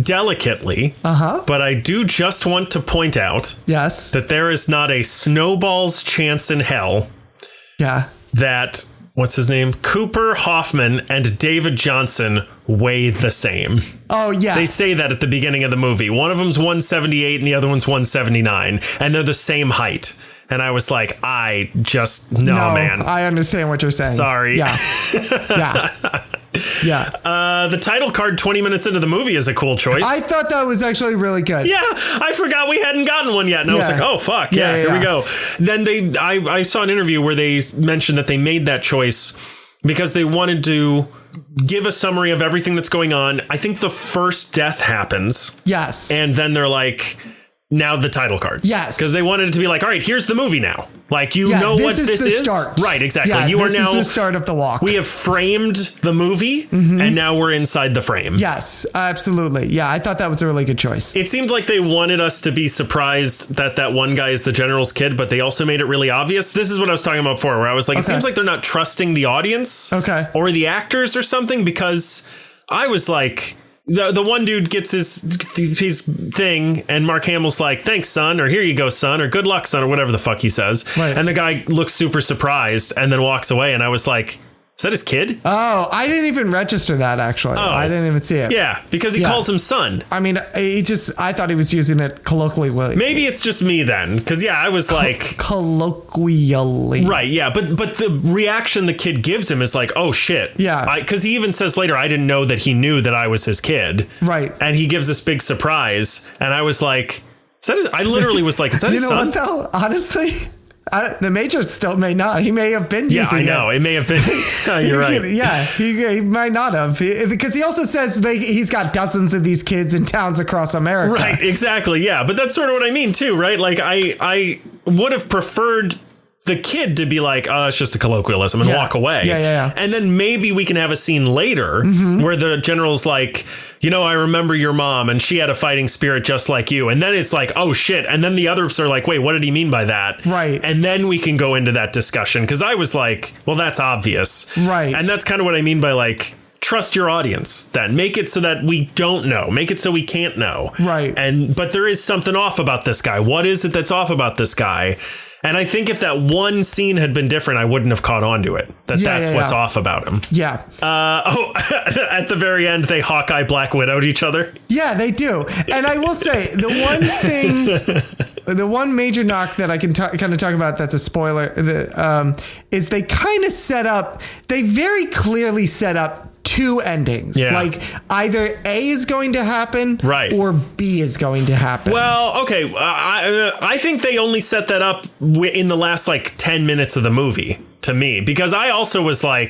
delicately. But I do just want to point out that there is not a snowball's chance in hell that, what's his name? Cooper Hoffman and David Johnson weigh the same. Oh, yeah. They say that at the beginning of the movie. One of them's 178 and the other one's 179. And they're the same height. And I was like, no, man. I understand what you're saying. Sorry. Yeah. The title card 20 minutes into the movie is a cool choice. I thought that was actually really good. Yeah. I forgot we hadn't gotten one yet. And I was like, oh, fuck. Yeah, here we go. Then I saw an interview where they mentioned that they made that choice because they wanted to give a summary of everything that's going on. I think the first death happens. Yes. And then they're like, now the title card. Yes. Because they wanted it to be like, all right, here's the movie now. Like, you know what this is? Start. Right, exactly. Yeah, you are now the start of the walk. We have framed the movie and now we're inside the frame. Yes, absolutely. Yeah, I thought that was a really good choice. It seemed like they wanted us to be surprised that one guy is the general's kid, but they also made it really obvious. This is what I was talking about before, where I was like, it seems like they're not trusting the audience or the actors or something, because I was like... The one dude gets his thing and Mark Hamill's like, thanks, son, or here you go, son, or good luck, son, or whatever the fuck he says. Right. And the guy looks super surprised and then walks away. And I was like, is that his kid? Oh, I didn't even register that, actually. Oh. I didn't even see it. Yeah, because he calls him son. I mean, I thought he was using it colloquially. Maybe it's just me then, because, I was like... Colloquially. Right, yeah, but the reaction the kid gives him is like, oh, shit. Yeah. Because he even says later, I didn't know that he knew that I was his kid. Right. And he gives this big surprise, and I was like, I literally was like, is that his son? You know what, though? Honestly... the Major still may not. He may have been using it. Yeah, I know. It may have been. You're right. Yeah, he might not have. Because he also says he's got dozens of these kids in towns across America. Right, exactly. Yeah, but that's sort of what I mean, too, right? Like, I would have preferred the kid to be like, oh, it's just a colloquialism and walk away. Yeah. And then maybe we can have a scene later where the general's like, I remember your mom and she had a fighting spirit just like you. And then it's like, oh, shit. And then the others are like, wait, what did he mean by that? Right. And then we can go into that discussion, because I was like, well, that's obvious. Right. And that's kind of what I mean by like trust your audience then. Make it so that we don't know. Make it so we can't know. Right. But there is something off about this guy. What is it that's off about this guy? And I think if that one scene had been different, I wouldn't have caught on to it. That's what's off about him. Yeah. At the very end, they Hawkeye Black Widowed each other. Yeah, they do. And I will say, the one major knock that I can kind of talk about that's a spoiler, is they kind of they very clearly set up two endings. Yeah. Like either A is going to happen, right, or B is going to happen. Well, okay. I think they only set that up in the last 10 minutes of the movie to me, because I also was I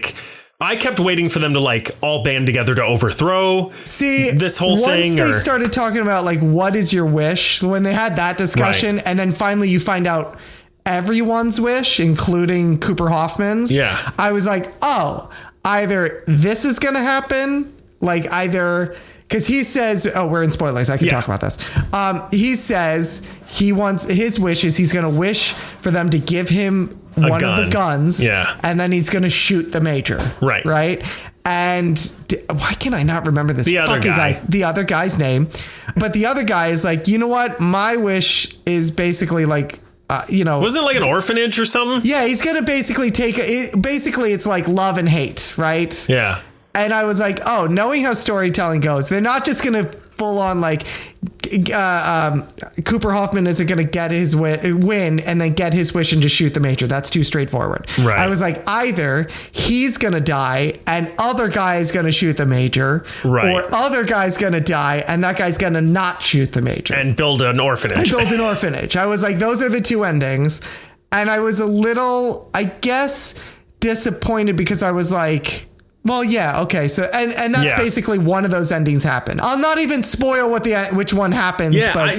kept waiting for them to all band together to overthrow this whole thing. Once they started talking about what is your wish, when they had that discussion, right, and then finally you find out everyone's wish, including Cooper Hoffman's. Yeah. I was like, oh, either this is going to happen, because he says, we're in spoilers, I can talk about this. He says his wish is he's going to wish for them to give him one of the guns. Yeah. And then he's going to shoot the major. Right. Right. And why can I not remember this? The other guy's name. But the other guy is you know what? My wish is basically wasn't it an orphanage or something? Yeah, he's gonna basically take it. Basically, it's like love and hate, right? Yeah. And I was like, oh, knowing how storytelling goes, they're not just gonna full on Cooper Hoffman isn't gonna get his win and then get his wish and just shoot the major. That's too straightforward. Right. I was like, either he's gonna die and other guy is gonna shoot the major, right, or other guy's gonna die and that guy's gonna not shoot the major and build an orphanage. I was like, those are the two endings. And I was a little, I guess, disappointed because I was like, well, yeah, okay. So, and that's basically one of those endings happened. I'll not even spoil which one happens. Yeah, but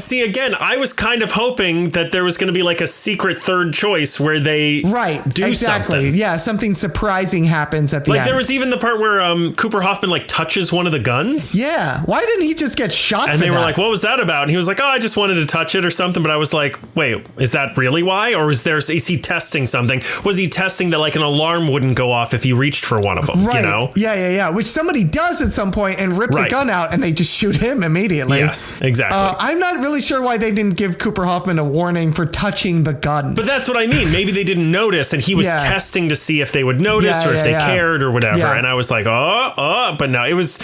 I was kind of hoping that there was going to be a secret third choice where they do something. Yeah, something surprising happens at the end. There was even the part where Cooper Hoffman touches one of the guns. Yeah, why didn't he just get shot? And they were like, "What was that about?" And he was like, "Oh, I just wanted to touch it or something." But I was like, "Wait, is that really why? Or is he testing something? Was he testing that an alarm wouldn't go off if he reached for one of them?" Right. You know? Yeah. Which somebody does at some point and rips a gun out and they just shoot him immediately. Yes, exactly. I'm not really sure why they didn't give Cooper Hoffman a warning for touching the gun. But that's what I mean. Maybe they didn't notice and he was testing to see if they would notice or if they cared or whatever. Yeah. And I was like, but no, it was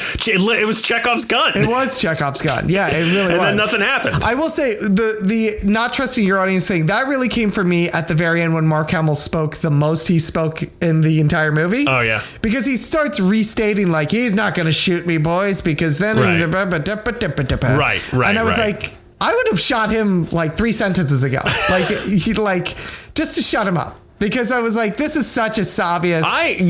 Chekhov's gun. It was Chekhov's gun. Yeah, it really was. And then nothing happened. I will say the not trusting your audience thing, that really came from me at the very end when Mark Hamill spoke the most he spoke in the entire movie. Oh, yeah. Because he starts restating he's not going to shoot me, boys, because then right. And I was like, I would have shot him 3 sentences ago, just to shut him up. Because I was like, this is such a obvious. I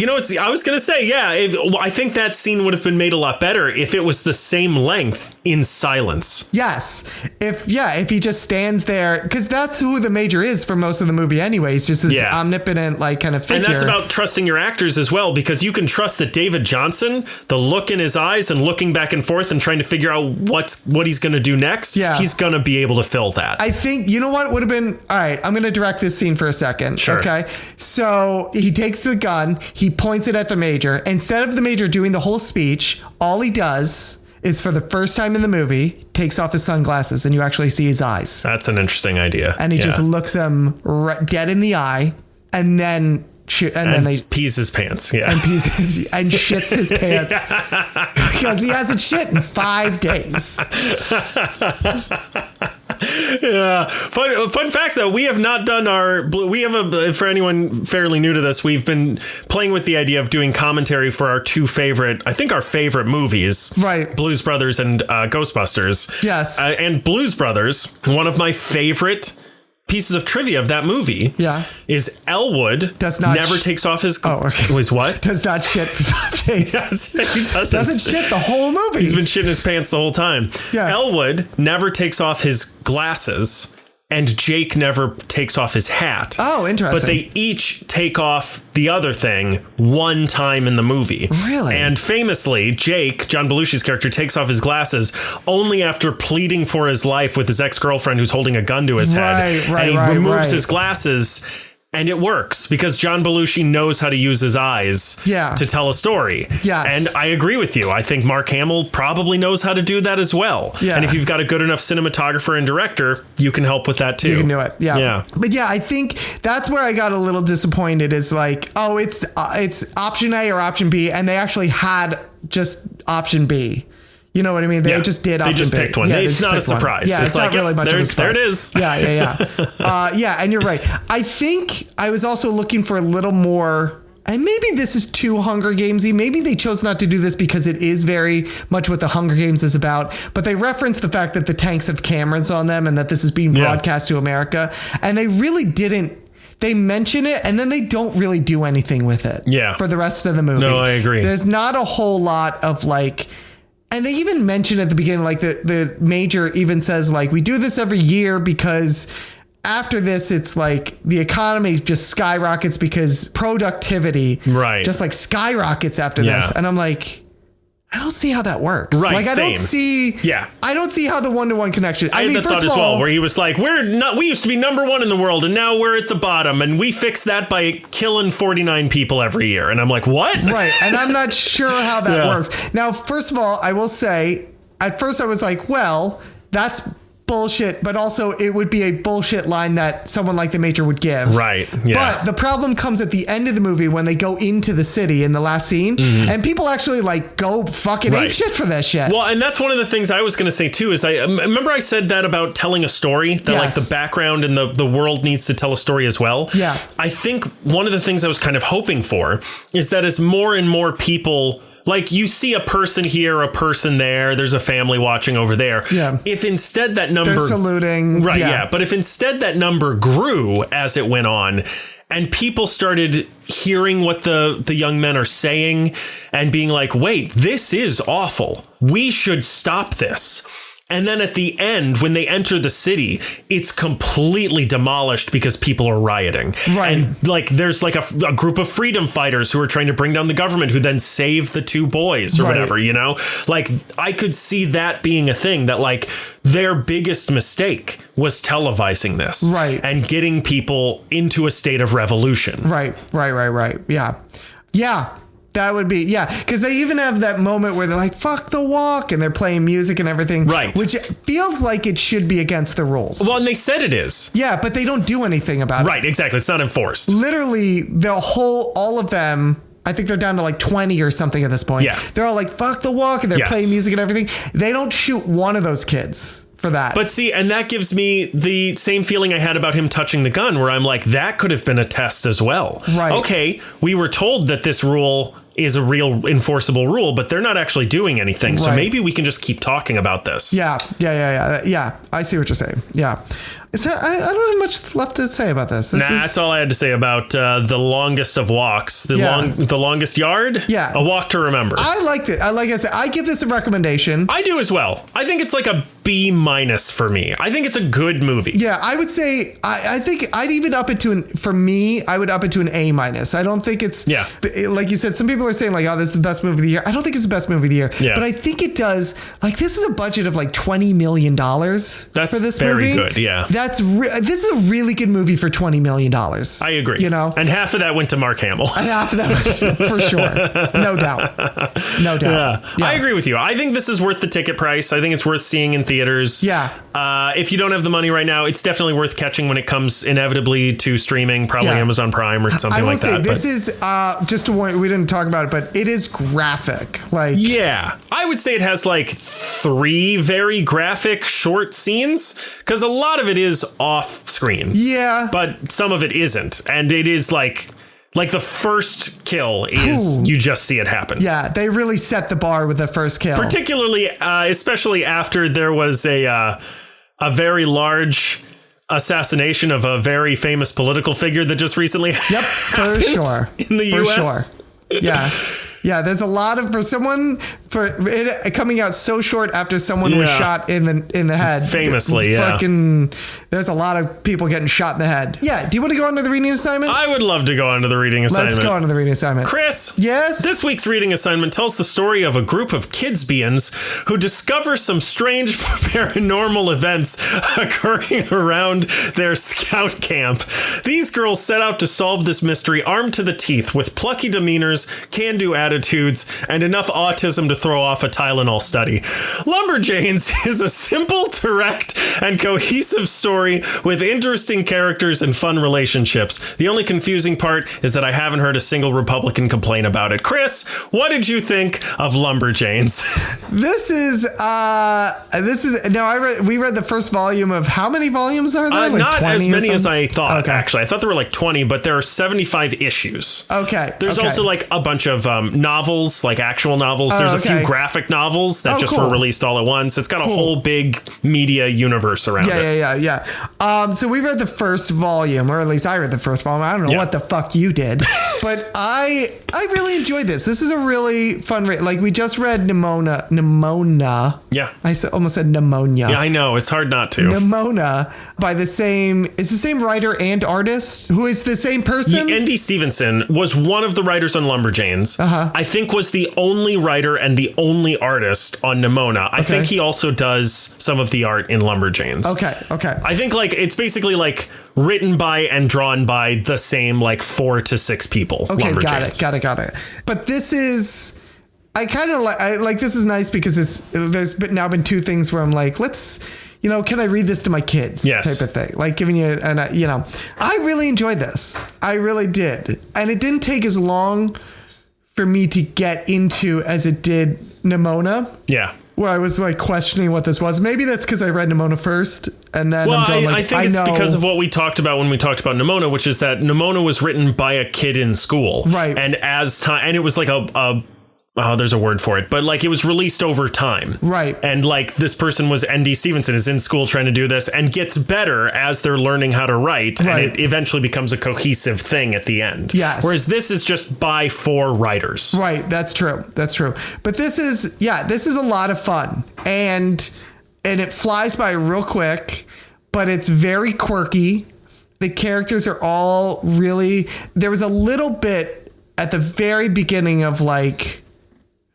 was going to say, I think that scene would have been made a lot better if it was the same length in silence. Yes. If he just stands there, because that's who the major is for most of the movie anyways, just this omnipotent kind of figure. And that's about trusting your actors as well, because you can trust that David Johnson, the look in his eyes and looking back and forth and trying to figure out what he's going to do next, he's going to be able to fill that. I think, you know what would have been, all right, I'm going to direct this scene for a second. Sure. Okay. So he takes the gun, he points it at the major. Instead of the major doing the whole speech, all he does is, for the first time in the movie, takes off his sunglasses and you actually see his eyes. That's an interesting idea. And he just looks him dead in the eye and then then they pees his pants. Yeah. And shits his pants because he hasn't shit in 5 days. Yeah. Fun fact though, we have not done for anyone fairly new to this, we've been playing with the idea of doing commentary for our our favorite movies, right? Blues Brothers and Ghostbusters. Yes. And Blues Brothers, one of my favorite pieces of trivia of that movie is Elwood never takes off his was what? Does not shit for 5 days. He doesn't shit the whole movie. He's been shitting his pants the whole time. Yeah. Elwood never takes off his glasses and Jake never takes off his hat. Oh, interesting. But they each take off the other thing one time in the movie. Really? And famously, Jake, John Belushi's character, takes off his glasses only after pleading for his life with his ex-girlfriend who's holding a gun to his head. And he removes his glasses And it works because John Belushi knows how to use his eyes to tell a story. Yes. And I agree with you. I think Mark Hamill probably knows how to do that as well. Yeah. And if you've got a good enough cinematographer and director, you can help with that too. You can do it. Yeah. But I think that's where I got a little disappointed is like, oh, it's option A or option B. And they actually had just option B. You know what I mean? They just did. They just picked one. It's not a surprise. Yeah, it's like, not really much of a surprise. There it is. Yeah. And you're right. I think I was also looking for a little more, and maybe this is too Hunger Gamesy. Maybe they chose not to do this because it is very much what the Hunger Games is about. But they reference the fact that the tanks have cameras on them and that this is being broadcast to America. And they really didn't. They mention it and then they don't really do anything with it. Yeah. For the rest of the movie. No, I agree. There's not a whole lot of like. And they even mention at the beginning, like the major even says, like, we do this every year because after this, it's like the economy just skyrockets because productivity just like skyrockets after this. And I'm like, I don't see how that works. Right. Like, I don't see how the one-to-one connection. I had that thought as well, where he was like, we used to be number one in the world and now we're at the bottom and we fixed that by killing 49 people every year. And I'm like, what? Right. And I'm not sure how that works. Now, first of all, I will say, at first I was like, well, that's bullshit, but also it would be a bullshit line that someone like the Major would give. Right. Yeah. But the problem comes at the end of the movie when they go into the city in the last scene and people actually like go fucking ape shit for that shit. Well, and that's one of the things I was going to say too, is I remember I said that about telling a story, that like the background and the world needs to tell a story as well. Yeah. I think one of the things I was kind of hoping for is that as more and more people, like you see a person here, a person there, there's a family watching over there. Yeah. If instead that number... They're saluting. Right, yeah. But if instead that number grew as it went on and people started hearing what the young men are saying and being like, wait, this is awful. We should stop this. And then at the end, when they enter the city, it's completely demolished because people are rioting. Right. And like there's like a group of freedom fighters who are trying to bring down the government who then save the two boys or whatever, you know, like I could see that being a thing that like their biggest mistake was televising this. Right. And getting people into a state of revolution. Right. Yeah. Yeah. That would be, because they even have that moment where they're like, fuck the walk, and they're playing music and everything. Right. Which feels like it should be against the rules. Well, and they said it is. Yeah, but they don't do anything about it. Right, exactly. It's not enforced. Literally, all of them, I think they're down to like 20 or something at this point. Yeah. They're all like, fuck the walk, and they're playing music and everything. They don't shoot one of those kids for that. But see, and that gives me the same feeling I had about him touching the gun, where I'm like, that could have been a test as well. Right. Okay, we were told that this rule is a real enforceable rule, but they're not actually doing anything. So maybe we can just keep talking about this. Yeah. I see what you're saying. Yeah. I don't have much left to say about this. That's all I had to say about the longest of walks. The longest yard. Yeah. A walk to remember. I liked it. Like I said, I give this a recommendation. I do as well. I think it's like a B- for me. I think it's a good movie. Yeah, I would say, I think I'd even up it to for me, I would up it to an A-. I don't think it's, like you said, some people are saying like, oh, this is the best movie of the year. I don't think it's the best movie of the year. Yeah. But I think it does, like this is a budget of like $20 million That's for this very movie. Good, yeah. This is a really good movie for $20 million. I agree. You know? And half of that went to Mark Hamill. Half of that, for sure. No doubt. Yeah. I agree with you. I think this is worth the ticket price. I think it's worth seeing in theaters. Yeah. If you don't have the money right now, it's definitely worth catching when it comes inevitably to streaming, probably Amazon Prime or something like that. I will say, this is, just to warn, we didn't talk about it, but it is graphic. Like, yeah. I would say it has like 3 very graphic short scenes, because a lot of it is off screen. Yeah. But some of it isn't. And it is like the first kill is you just see it happen. Yeah, they really set the bar with the first kill. Particularly, especially after there was a very large assassination of a very famous political figure that just recently for sure in the U.S. Yeah. Yeah, there's a lot of, for someone for it coming out so short after someone was shot in the head. Famously, There's a lot of people getting shot in the head. Yeah. Do you want to go on to the reading assignment? I would love to go on to the reading assignment. Let's go on to the reading assignment. Chris. Yes? This week's reading assignment tells the story of a group of kidsbians who discover some strange paranormal events occurring around their scout camp. These girls set out to solve this mystery armed to the teeth with plucky demeanors, can-do attitudes, and enough autism to throw off a Tylenol study. Lumberjanes is a simple, direct, and cohesive story with interesting characters and fun relationships. The only confusing part is that I haven't heard a single Republican complain about it. Chris, what did you think of Lumberjanes? We read the first volume of how many volumes are there? Not as many as I thought, actually. I thought there were like 20, but there are 75 issues. Okay. There's also like a bunch of novels, like actual novels. There's a few graphic novels that were released all at once. It's got a whole big media universe around it. Yeah. So we read the first volume, or at least I read the first volume. I don't know what the fuck you did, but I really enjoyed this. This is a really fun read. Like, we just read Nimona. Yeah. I almost said pneumonia. Yeah, I know. It's hard not to. Nimona by the same writer and artist who is the same person. Yeah, ND Stevenson was one of the writers on Lumberjanes. I think was the only writer and the only artist on Nimona. I think he also does some of the art in Lumberjanes. Okay. I think like it's basically like written by and drawn by the same like 4 to 6 people. Okay, got it. But this is, I kind of like this is nice because there's now been 2 things where I'm like, can I read this to my kids? Yes. Type of thing. Like giving you, I really enjoyed this. I really did. And it didn't take as long for me to get into as it did Nimona. Yeah. Where I was like questioning what this was. Maybe that's because I read Nimona first. And then I think it's because of what we talked about when we talked about Nimona, which is that Nimona was written by a kid in school. Right. And and it was like there's a word for it, but like it was released over time. Right. And like this person was ND Stevenson is in school trying to do this and gets better as they're learning how to write. Right. And it eventually becomes a cohesive thing at the end. Yes. Whereas this is just by 4 writers. Right. That's true. But this is a lot of fun and it flies by real quick, but it's very quirky. The characters are all really, there was a little bit at the very beginning of like,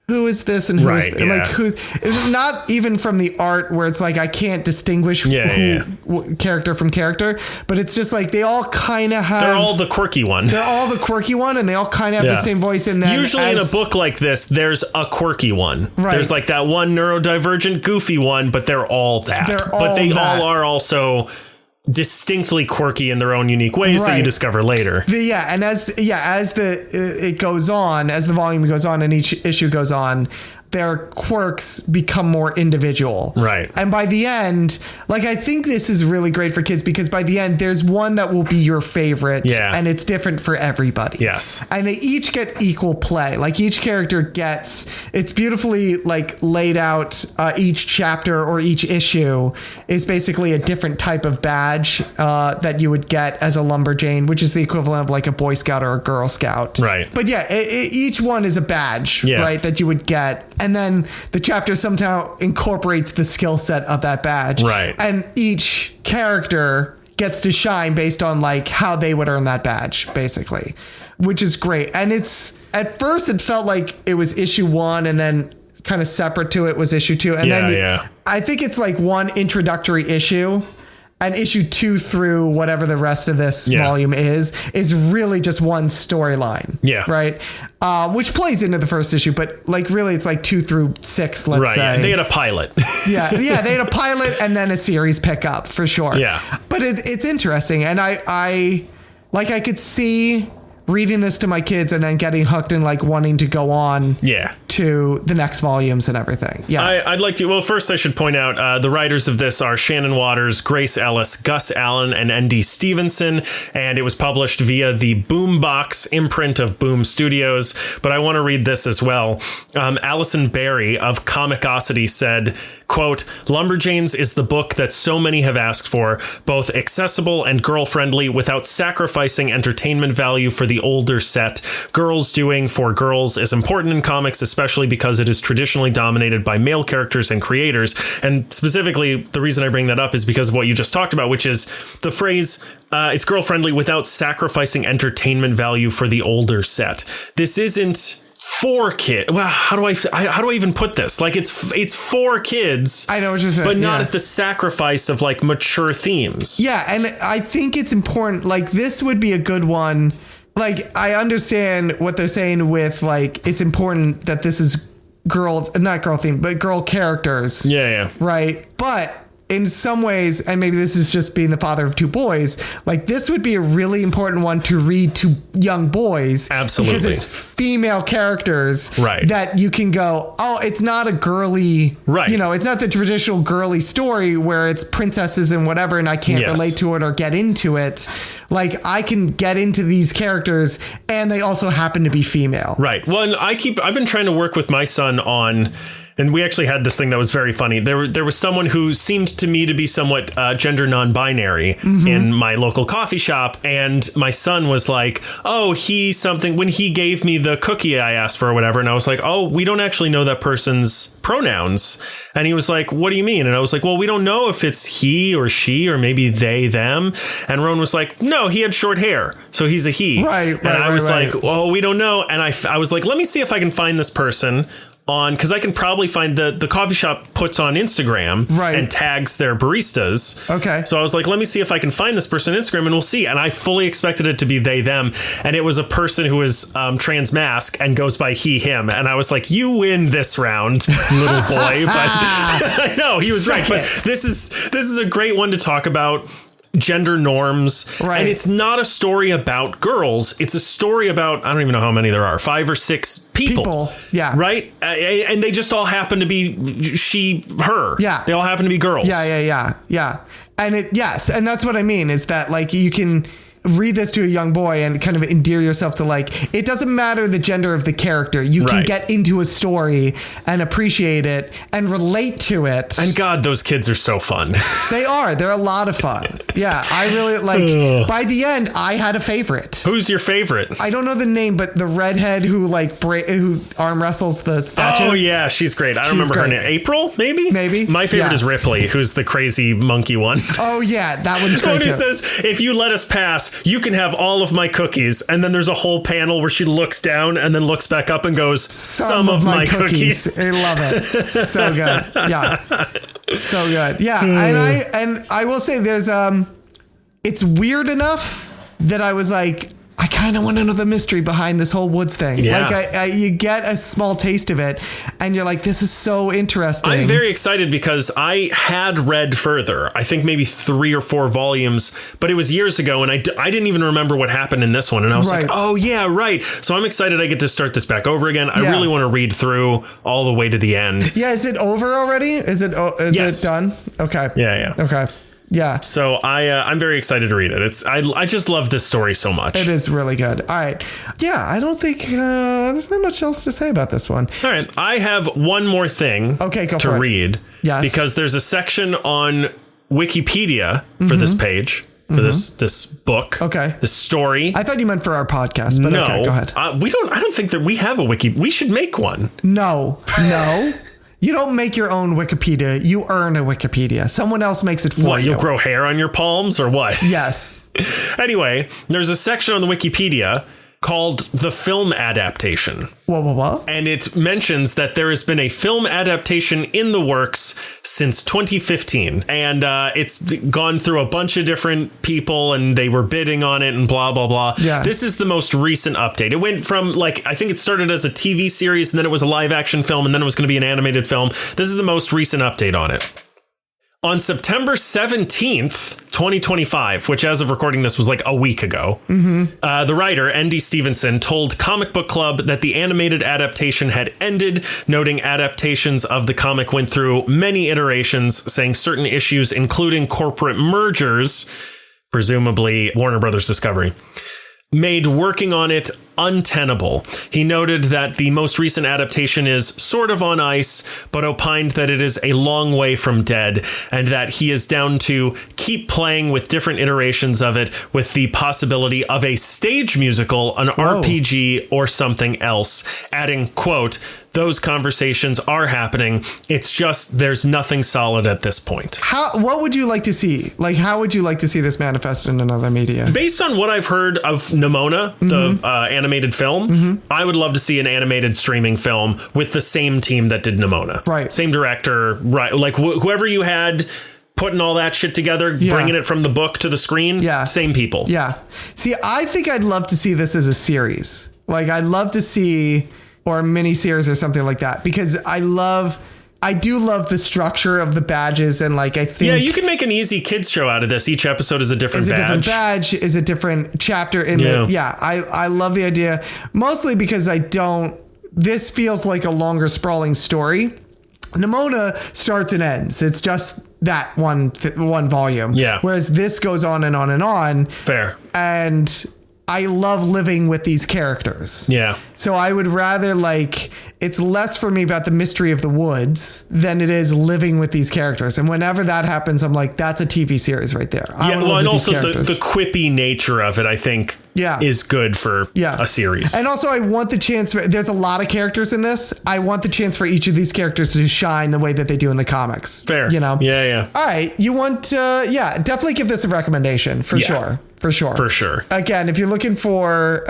who is this and who is like who is not even from the art where it's like I can't distinguish character from character, but it's just like they all kind of have, they're all the quirky one and they all kind of have the same voice. And then usually in a book like this there's a quirky one, there's like that one neurodivergent goofy one, but they're all that, all are also distinctly quirky in their own unique ways that you discover later. And as it goes on, as the volume goes on and each issue goes on, their quirks become more individual. Right. And by the end, like, I think this is really great for kids because by the end, there's one that will be your favorite. Yeah. And it's different for everybody. Yes. And they each get equal play. Like each character gets, it's beautifully like laid out. Each chapter or each issue is basically a different type of badge that you would get as a Lumberjane, which is the equivalent of like a Boy Scout or a Girl Scout. Right. But each one is a badge, right, that you would get. And then the chapter somehow incorporates the skill set of that badge. Right. And each character gets to shine based on like how they would earn that badge, basically, which is great. And it's, at first it felt like it was issue 1 and then kind of separate to it was issue 2. And then I think it's like one introductory issue. And issue 2 through whatever the rest of this volume is really just one storyline. Yeah. Right. Which plays into the first issue, but like really it's like 2 through 6, let's say. Right. They had a pilot. They had a pilot and then a series pickup for sure. Yeah. But it's interesting. And I could see reading this to my kids and then getting hooked and like wanting to go on to the next volumes and everything. Yeah. I'd like to, well, first I should point out the writers of this are Shannon Watters, Grace Ellis, Gus Allen, and ND Stevenson. And it was published via the Boombox imprint of Boom Studios. But I want to read this as well. Allison Berry of Comicosity said, quote, Lumberjanes is the book that so many have asked for, both accessible and girl-friendly without sacrificing entertainment value for the the older set. Girls doing for girls is important in comics, especially because it is traditionally dominated by male characters and creators. And specifically, the reason I bring that up is because of what you just talked about, which is the phrase, it's girl-friendly without sacrificing entertainment value for the older set. This isn't for kids. Well, how do I even put this? Like it's for kids. I know what you're saying, but not at the sacrifice of like mature themes. Yeah, and I think it's important. Like this would be a good one. Like I understand what they're saying with like it's important that this is not girl theme, but girl characters. Yeah. Right, but in some ways, and maybe this is just being the father of two boys, like this would be a really important one to read to young boys. Absolutely. Because it's female characters right. that you can go, oh, it's not a girly, right. You know, it's not the traditional girly story where it's princesses and whatever, and I can't relate to it or get into it. Like I can get into these characters and they also happen to be female. Right. Well, and I've been trying to work with my son on, and we actually had this thing that was very funny. There was someone who seemed to me to be somewhat gender non-binary in my local coffee shop. And my son was like, oh, when he gave me the cookie I asked for or whatever. And I was like, oh, we don't actually know that person's pronouns. And he was like, what do you mean? And I was like, well, we don't know if it's he or she or maybe they, them. And Rowan was like, no, he had short hair, so he's a he. Right. And I was like, oh, we don't know. And I was like, let me see if I can find this person because I can probably find the coffee shop puts on Instagram and tags their baristas. Okay. So I was like, let me see if I can find this person on Instagram and we'll see. And I fully expected it to be they, them. And it was a person who is trans mask and goes by he, him. And I was like, you win this round, little boy. But I know he was right. But this is a great one to talk about. Gender norms. Right. And it's not a story about girls. It's a story about, I don't even know how many there are, 5 or 6 people. Yeah. Right. And they just all happen to be she, her. Yeah. They all happen to be girls. Yeah. And and that's what I mean is that like you can read this to a young boy and kind of endear yourself to like, it doesn't matter the gender of the character. You can get into a story and appreciate it and relate to it. And God, those kids are so fun. They're a lot of fun. Yeah. I really like, by the end, I had a favorite. Who's your favorite? I don't know the name, but the redhead who who arm wrestles the statue. Oh yeah. She's great. I don't remember her name. April, maybe? My favorite is Ripley, who's the crazy monkey one. Oh yeah. That one's great too. Who says, if you let us pass, you can have all of my cookies. And then there's a whole panel where she looks down and then looks back up and goes, some of my cookies. I love it. So good. Yeah. So good. Yeah. And I will say there's, it's weird enough that I was like, I kind of want to know the mystery behind this whole woods thing. Yeah. Like you get a small taste of it and you're like, this is so interesting. I'm very excited because I had read further, I think maybe 3 or 4 volumes, but it was years ago. And I didn't even remember what happened in this one. And I was like, oh yeah, right. So I'm excited I get to start this back over again. I really want to read through all the way to the end. Yeah. Is it over already? Is it done? Okay. Yeah. Okay. Yeah. So I'm very excited to read it. I just love this story so much. It is really good. All right. Yeah, I don't think there's not much else to say about this one. All right. I have one more thing to read. Yes. Because there's a section on Wikipedia for this page. For this book. Okay. This story. I thought you meant for our podcast, but okay, go ahead. I don't think that we have a wiki. We should make one. No. You don't make your own Wikipedia. You earn a Wikipedia. Someone else makes it for you. What, you'll grow hair on your palms or what? Yes. Anyway, there's a section on the Wikipedia called the film adaptation. Whoa. And it mentions that there has been a film adaptation in the works since 2015. And it's gone through a bunch of different people and they were bidding on it and blah, blah, blah. Yeah. This is the most recent update. It went from I think it started as a TV series and then it was a live action film and then it was going to be an animated film. This is the most recent update on it. On September 17th, 2025, which as of recording this was like a week ago, the writer, ND Stevenson, told Comic Book Club that the animated adaptation had ended, noting adaptations of the comic went through many iterations, saying certain issues, including corporate mergers, presumably Warner Brothers Discovery, made working on it untenable. He noted that the most recent adaptation is sort of on ice, but opined that it is a long way from dead, and that he is down to keep playing with different iterations of it with the possibility of a stage musical, an RPG, or something else, adding, quote, "Those conversations are happening. It's just there's nothing solid at this point." What would you like to see? Like, how would you like to see this manifest in another media? Based on what I've heard of Nimona, the animated film, I would love to see an animated streaming film with the same team that did Nimona. Right. Same director, right? Like whoever you had putting all that shit together, bringing it from the book to the screen. Yeah. Same people. Yeah. See, I think I'd love to see this as a series. Like, I'd love to see, or a mini series or something like that, because I do love the structure of the badges, and like, I think... Yeah, you can make an easy kids show out of this. Each episode is a different badge. Is a different badge, is a different chapter in the... Yeah, I love the idea, mostly because this feels like a longer sprawling story. Nimona starts and ends. It's just that one volume. Yeah. Whereas this goes on and on and on. Fair. And I love living with these characters. Yeah. So I would rather, like, it's less for me about the mystery of the woods than it is living with these characters. And whenever that happens, I'm like, that's a TV series right there. Yeah, well, and also the quippy nature of it, I think, is good for a series. And also, I want the chance for, there's a lot of characters in this. I want the chance for each of these characters to shine the way that they do in the comics. Fair. You know? Yeah, yeah. All right. You want to, definitely give this a recommendation for sure. For sure. For sure. Again, if you're looking for,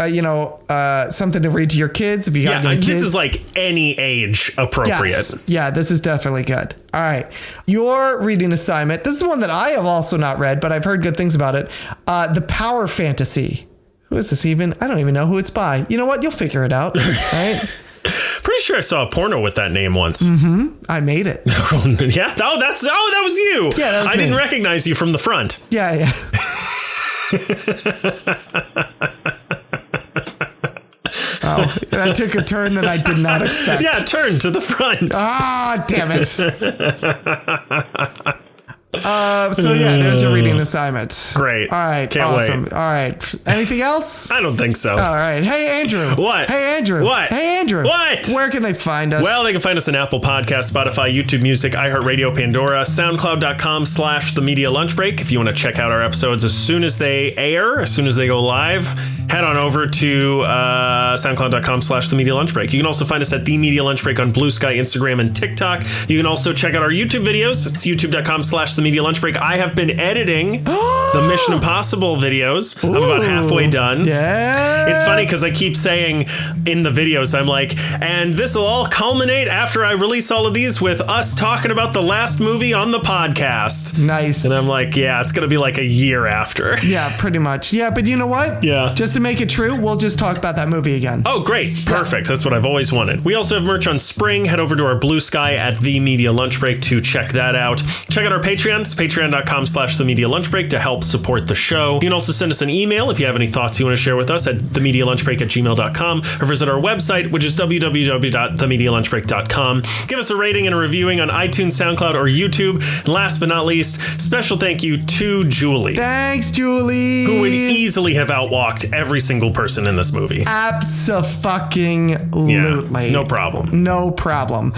something to read to your kids, if you got any kids, this is like any age appropriate. Yes. Yeah, this is definitely good. All right. Your reading assignment. This is one that I have also not read, but I've heard good things about it. The Power Fantasy. Who is this even? I don't even know who it's by. You know what? You'll figure it out. Right? Pretty sure I saw a porno with that name once. I made it. Yeah. That was you. Yeah, that was I didn't recognize you from the front. Yeah, yeah. Oh, that took a turn that I did not expect. Yeah, turn to the front. Ah, damn it. There's your reading assignment. Great. All right. Can't awesome. wait. All right. Anything else? I don't think so. All right. Hey, Andrew. What? Hey, Andrew. What? Hey, Andrew. What? Where can they find us? Well, they can find us on Apple Podcasts, Spotify, YouTube Music, iHeartRadio, Pandora, SoundCloud.com/The Media Lunch Break. If you want to check out our episodes as soon as they air, as soon as they go live, head on over to SoundCloud.com/The Media Lunch Break. You can also find us at The Media Lunch Break on Blue Sky, Instagram, and TikTok. You can also check out our YouTube videos. It's youtube.com/The Media Lunch Break. I have been editing the Mission Impossible videos. I'm about halfway done. Yeah. It's funny because I keep saying in the videos, I'm like, and this will all culminate after I release all of these with us talking about the last movie on the podcast. Nice. And I'm like, yeah, it's going to be like a year after. Yeah, pretty much. Yeah, but you know what? Yeah. Just to make it true, we'll just talk about that movie again. Oh, great. Perfect. That's what I've always wanted. We also have merch on Spring. Head over to our Blue Sky at The Media Lunch Break to check that out. Check out our Patreon. It's patreon.com/The Media Lunch Break to help support the show. You can also send us an email if you have any thoughts you want to share with us at themedialunchbreak@gmail.com, or visit our website, which is www.themedialunchbreak.com. Give us a rating and a reviewing on iTunes, SoundCloud, or YouTube. And last but not least, special thank you to Julie. Thanks, Julie. Who would easily have outwalked every single person in this movie. Abso-fucking-lutely. Yeah, no problem. No problem.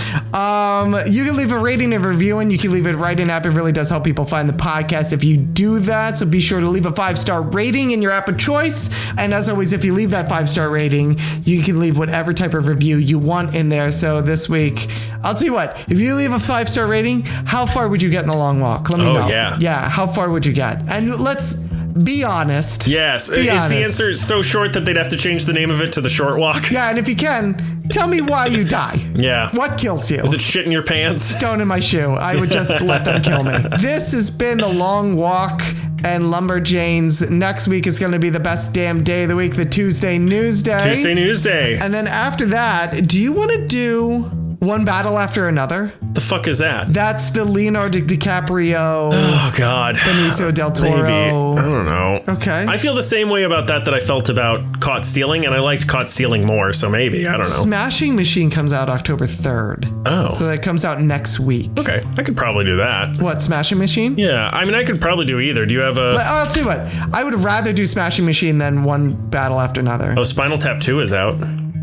You can leave a rating and review, and you can leave it right in app. It really does help people find the podcast if you do that. So be sure to leave a 5-star rating in your app of choice. And as always, if you leave that 5-star rating, you can leave whatever type of review you want in there. So this week, I'll tell you what, if you leave a 5-star rating, how far would you get in a long walk? Let me know. Yeah, how far would you get? And let's be honest. Yes. Is the answer so short that they'd have to change the name of it to The Short Walk? Yeah, and if you can, tell me why you die. Yeah. What kills you? Is it shit in your pants? Stone in my shoe. I would just let them kill me. This has been The Long Walk and Lumberjanes. Next week is going to be the best damn day of the week, the Tuesday News Day. Tuesday News Day. And then after that, do you want to do One Battle After Another. The fuck is that? That's the Leonardo DiCaprio. Oh, God. Benicio del Toro. Maybe. I don't know. Okay. I feel the same way about that I felt about Caught Stealing, and I liked Caught Stealing more, so maybe. I don't know. Smashing Machine comes out October 3rd. Oh. So that comes out next week. Okay. I could probably do that. What, Smashing Machine? Yeah. I mean, I could probably do either. Do you have a... I'll tell you what. I would rather do Smashing Machine than One Battle After Another. Oh, Spinal Tap 2 is out.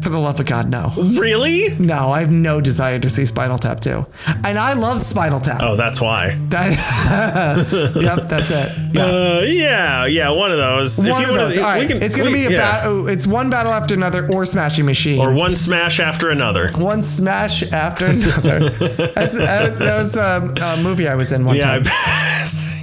For the love of God, no. Really? No, I have no desire to see Spinal Tap 2. And I love Spinal Tap. Oh, that's why. Yep, that's it. Yeah, one of those. One of those. All right. It's going to be it's One Battle After Another or Smashing Machine. Or One Smash After Another. One Smash After Another. That was a movie I was in one time.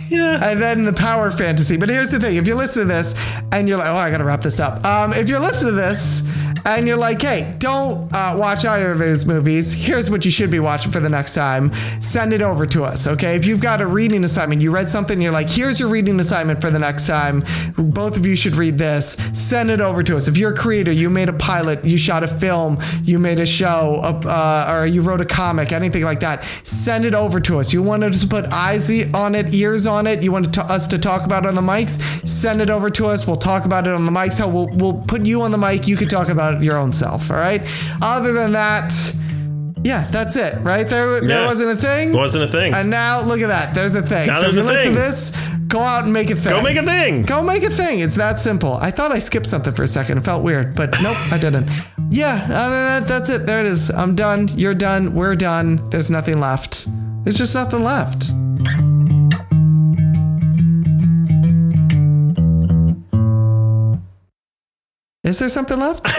Yeah. And then the power fantasy. But here's the thing. If you listen to this and you're like, oh, I got to wrap this up. If you're listening to this and you're like, hey, don't watch either of those movies, here's what you should be watching for the next time. Send it over to us, okay? If you've got a reading assignment, you read something, and you're like, here's your reading assignment for the next time. Both of you should read this. Send it over to us. If you're a creator, you made a pilot, you shot a film, you made a show, or you wrote a comic, anything like that, send it over to us. You want us to put eyes on it, ears on it, you want us to talk about it on the mics, send it over to us. We'll talk about it on the mics. We'll put you on the mic. You can talk about your own self, all right? Other than that, yeah, that's it, right? There wasn't a thing. Wasn't a thing. And now look at that. There's a thing. Now so there's if you a listen thing. to this, go out and make a thing. Go make a thing. Go make a thing. It's that simple. I thought I skipped something for a second. It felt weird, but nope, I didn't. Yeah, other than that, that's it. There it is. I'm done. You're done. We're done. There's nothing left. There's just nothing left. Is there something left?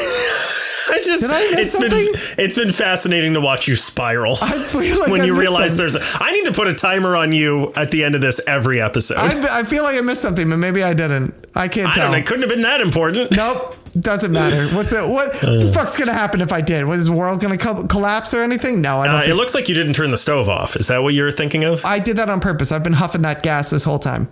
Did I miss something? It's been fascinating to watch you spiral. I feel like when I you missed realize something. I need to put a timer on you at the end of this every episode. I feel like I missed something, but maybe I didn't. I can't tell. It couldn't have been that important. Nope. Doesn't matter. What the fuck's going to happen if I did? Was the world going to collapse or anything? No, I don't. It looks like you didn't turn the stove off. Is that what you were thinking of? I did that on purpose. I've been huffing that gas this whole time.